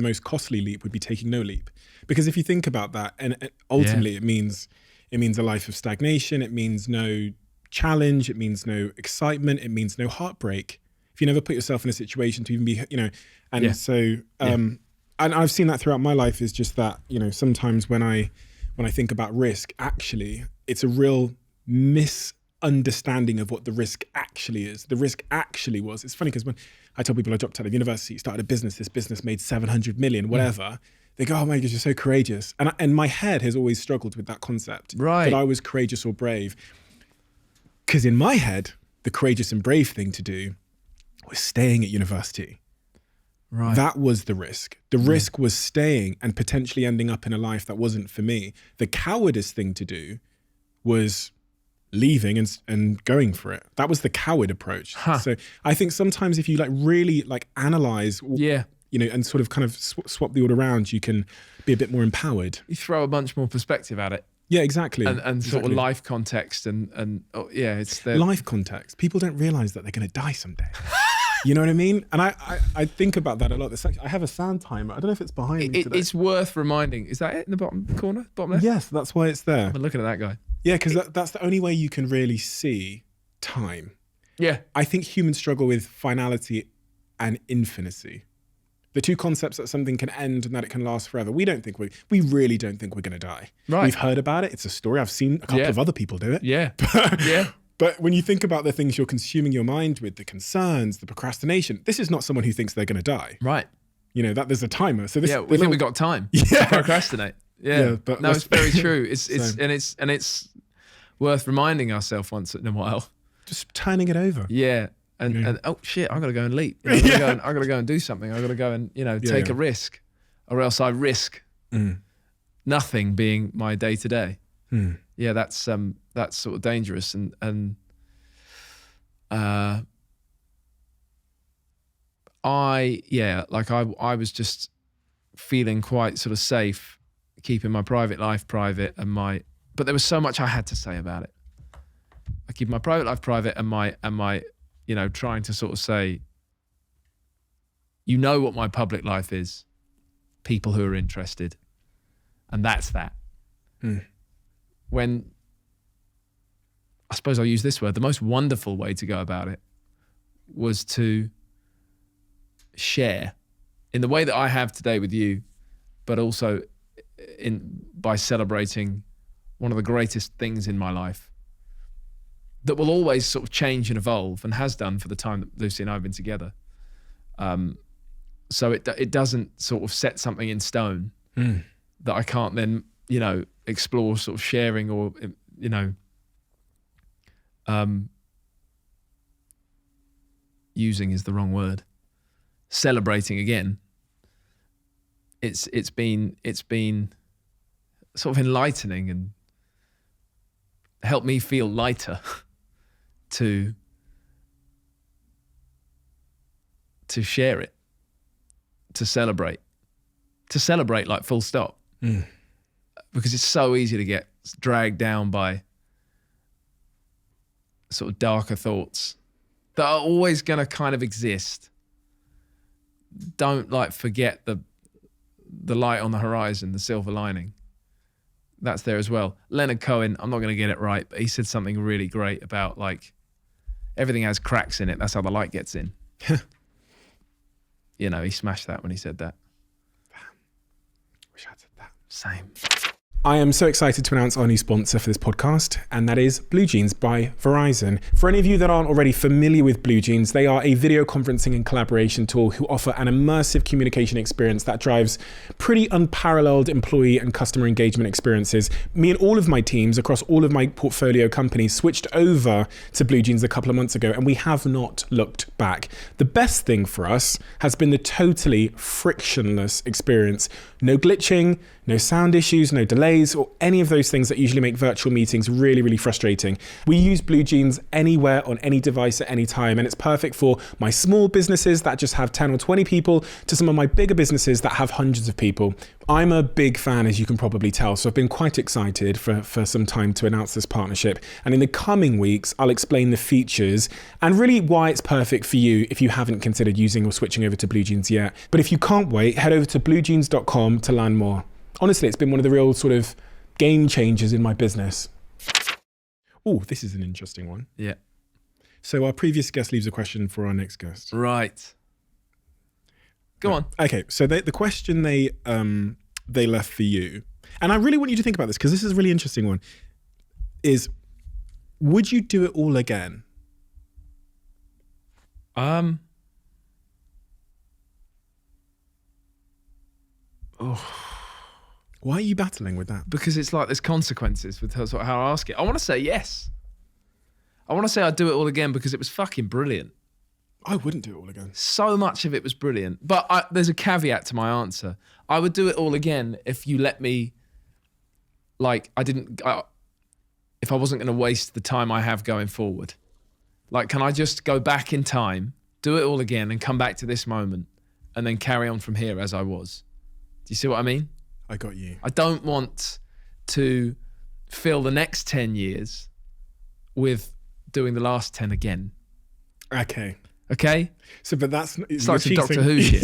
most costly leap would be taking no leap. Because if you think about that, and ultimately it means a life of stagnation, it means no challenge, it means no excitement, it means no heartbreak. If you never put yourself in a situation to even be, you know, and so, and I've seen that throughout my life, is just that, you know, sometimes when I think about risk, actually, it's a real misunderstanding of what the risk actually is. The risk actually was, it's funny because when I tell people I dropped out of university, started a business, this business made 700 million, whatever, they go, oh my God, you're so courageous. And my head has always struggled with that concept, Right. that I was courageous or brave. Because in my head, the courageous and brave thing to do was staying at university. Right. That was the risk. The risk was staying and potentially ending up in a life that wasn't for me. The cowardice thing to do was leaving and going for it. That was the coward approach. So I think sometimes if you like really like analyze, you know, and sort of kind of swap the order around, you can be a bit more empowered. You throw a bunch more perspective at it. Yeah, exactly. And sort of life context and it's the life context. People don't realize that they're going to die someday. You know what I mean? And I think about that a lot. I have a sound timer. I don't know if it's behind me today. It's worth reminding. Is that it in the bottom corner? Bottom left? Yes, that's why it's there. I'm looking at that guy. Yeah, because that's the only way you can really see time. Yeah. I think humans struggle with finality and infinity. The two concepts that something can end and that it can last forever. We really don't think we're going to die. Right. We've heard about it. It's a story. I've seen a couple of other people do it. Yeah. Yeah. But when you think about the things you're consuming your mind with, the concerns, the procrastination, this is not someone who thinks they're going to die. Right. You know, that there's a timer. So this, we think we got time to procrastinate. Yeah. but no, it's very true. It's worth reminding ourselves once in a while. Just turning it over. Yeah. And oh shit, I gotta go and leap. You know, I gotta go and do something. I gotta go and, you know, take a risk. Or else I risk nothing being my day to day. Yeah, that's sort of dangerous and I was just feeling quite sort of safe keeping my private life private but there was so much I had to say about it. I keep my private life private and my you know, trying to sort of say, you know what my public life is, people who are interested, and that's that. When, I suppose I'll use this word, the most wonderful way to go about it was to share in the way that I have today with you, but also by celebrating one of the greatest things in my life that will always sort of change and evolve and has done for the time that Lucy and I have been together. So it doesn't sort of set something in stone that I can't then, you know, explore sort of sharing or, you know, using is the wrong word. Celebrating again. It's been sort of enlightening and helped me feel lighter to share it, to celebrate like full stop. Because it's so easy to get dragged down by sort of darker thoughts that are always going to kind of exist. Don't like forget the light on the horizon, the silver lining. That's there as well. Leonard Cohen, I'm not going to get it right, but he said something really great about like everything has cracks in it. That's how the light gets in. You know, he smashed that when he said that. Wish I'd said that. Same. I am so excited to announce our new sponsor for this podcast, and that is Blue Jeans by Verizon. For any of you that aren't already familiar with Blue Jeans, they are a video conferencing and collaboration tool who offer an immersive communication experience that drives pretty unparalleled employee and customer engagement experiences. Me and all of my teams across all of my portfolio companies switched over to Blue Jeans a couple of months ago, and we have not looked back. The best thing for us has been the totally frictionless experience. No glitching, no sound issues, no delays, or any of those things that usually make virtual meetings really, really frustrating. We use Blue Jeans anywhere on any device at any time, and it's perfect for my small businesses that just have 10 or 20 people to some of my bigger businesses that have hundreds of people. I'm a big fan, as you can probably tell, so I've been quite excited for some time to announce this partnership. And in the coming weeks, I'll explain the features and really why it's perfect for you if you haven't considered using or switching over to Blue Jeans yet. But if you can't wait, head over to bluejeans.com to learn more. Honestly, it's been one of the real sort of game changers in my business. Oh, this is an interesting one. Yeah. So our previous guest leaves a question for our next guest. Right. Go on. Okay, so the question they left for you, and I really want you to think about this because this is a really interesting one, is would you do it all again? Why are you battling with that? Because it's like there's consequences with how I ask it. I want to say yes. I want to say I'd do it all again because it was fucking brilliant. I wouldn't do it all again. So much of it was brilliant. But there's a caveat to my answer. I would do it all again if you let me, if I wasn't going to waste the time I have going forward. Like, can I just go back in time, do it all again and come back to this moment and then carry on from here as I was? Do you see what I mean? I got you. I don't want to fill the next 10 years with doing the last 10 again. Okay. So, but that's... It's like some Doctor Who shit.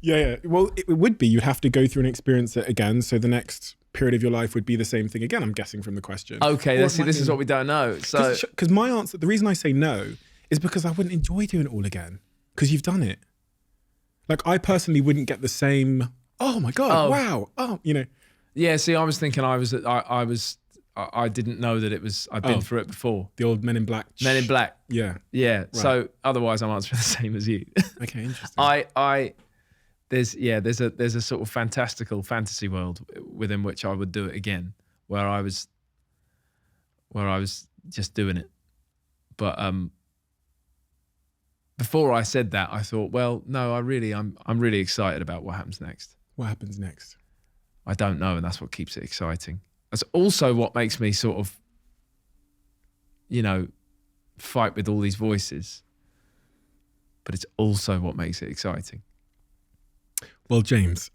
Yeah. Well, it would be. You'd have to go through and experience it again. So the next period of your life would be the same thing again, I'm guessing from the question. Okay, this is what we don't know. So, because my answer, the reason I say no is because I wouldn't enjoy doing it all again because you've done it. Like, I personally wouldn't get the same... Oh my God! Wow! Oh, Yeah. See, I was thinking I didn't know that it was. I'd been through it before. The old Men in Black. Men in Black. Yeah. Yeah. Right. So otherwise, I'm answering the same as you. Okay. Interesting. There's a sort of fantastical fantasy world within which I would do it again, where I was just doing it, but before I said that, I thought, well, no, I'm really excited about what happens next. What happens next? I don't know, and that's what keeps it exciting. That's also what makes me sort of, fight with all these voices. But it's also what makes it exciting. Well, James,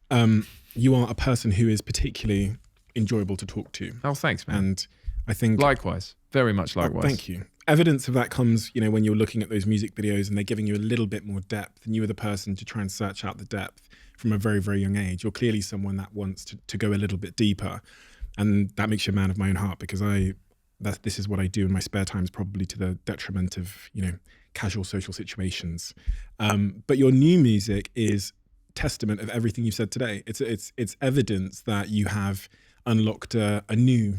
you are a person who is particularly enjoyable to talk to. Oh, thanks, man. And I think... Likewise. Very much likewise. Thank you. Evidence of that comes, when you're looking at those music videos and they're giving you a little bit more depth, and you are the person to try and search out the depth from a very, very young age. You're clearly someone that wants to go a little bit deeper. And that makes you a man of my own heart because this is what I do in my spare times, probably to the detriment of, casual social situations. But your new music is testament of everything you've said today. It's evidence that you have unlocked a new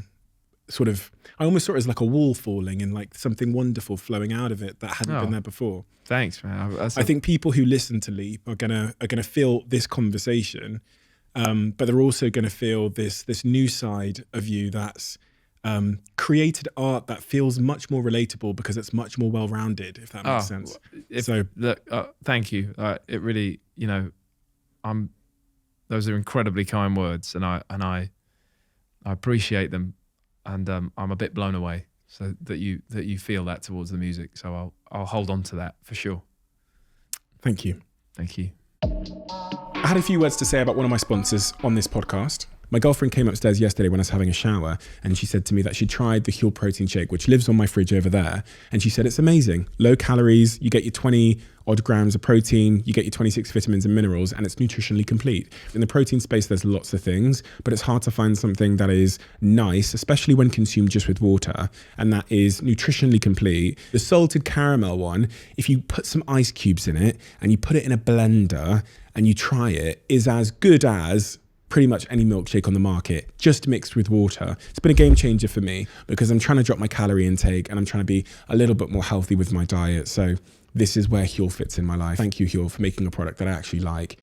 sort of, I almost saw it as like a wall falling and like something wonderful flowing out of it that hadn't been there before. Thanks, man. I think people who listen to Leap are gonna feel this conversation, but they're also gonna feel this new side of you that's created art that feels much more relatable because it's much more well-rounded, if that makes sense. Thank you. It really, those are incredibly kind words, and I appreciate them. And I'm a bit blown away so that you feel that towards the music. So I'll hold on to that for sure. Thank you. Thank you. I had a few words to say about one of my sponsors on this podcast. My girlfriend came upstairs yesterday when I was having a shower, and she said to me that she tried the Huel protein shake, which lives on my fridge over there. And she said, it's amazing. Low calories, you get your 20 odd grams of protein, you get your 26 vitamins and minerals, and it's nutritionally complete. In the protein space, there's lots of things, but it's hard to find something that is nice, especially when consumed just with water, and that is nutritionally complete. The salted caramel one, if you put some ice cubes in it and you put it in a blender and you try it, is as good as pretty much any milkshake on the market, just mixed with water. It's been a game changer for me because I'm trying to drop my calorie intake and I'm trying to be a little bit more healthy with my diet. So this is where Huel fits in my life. Thank you, Huel, for making a product that I actually like.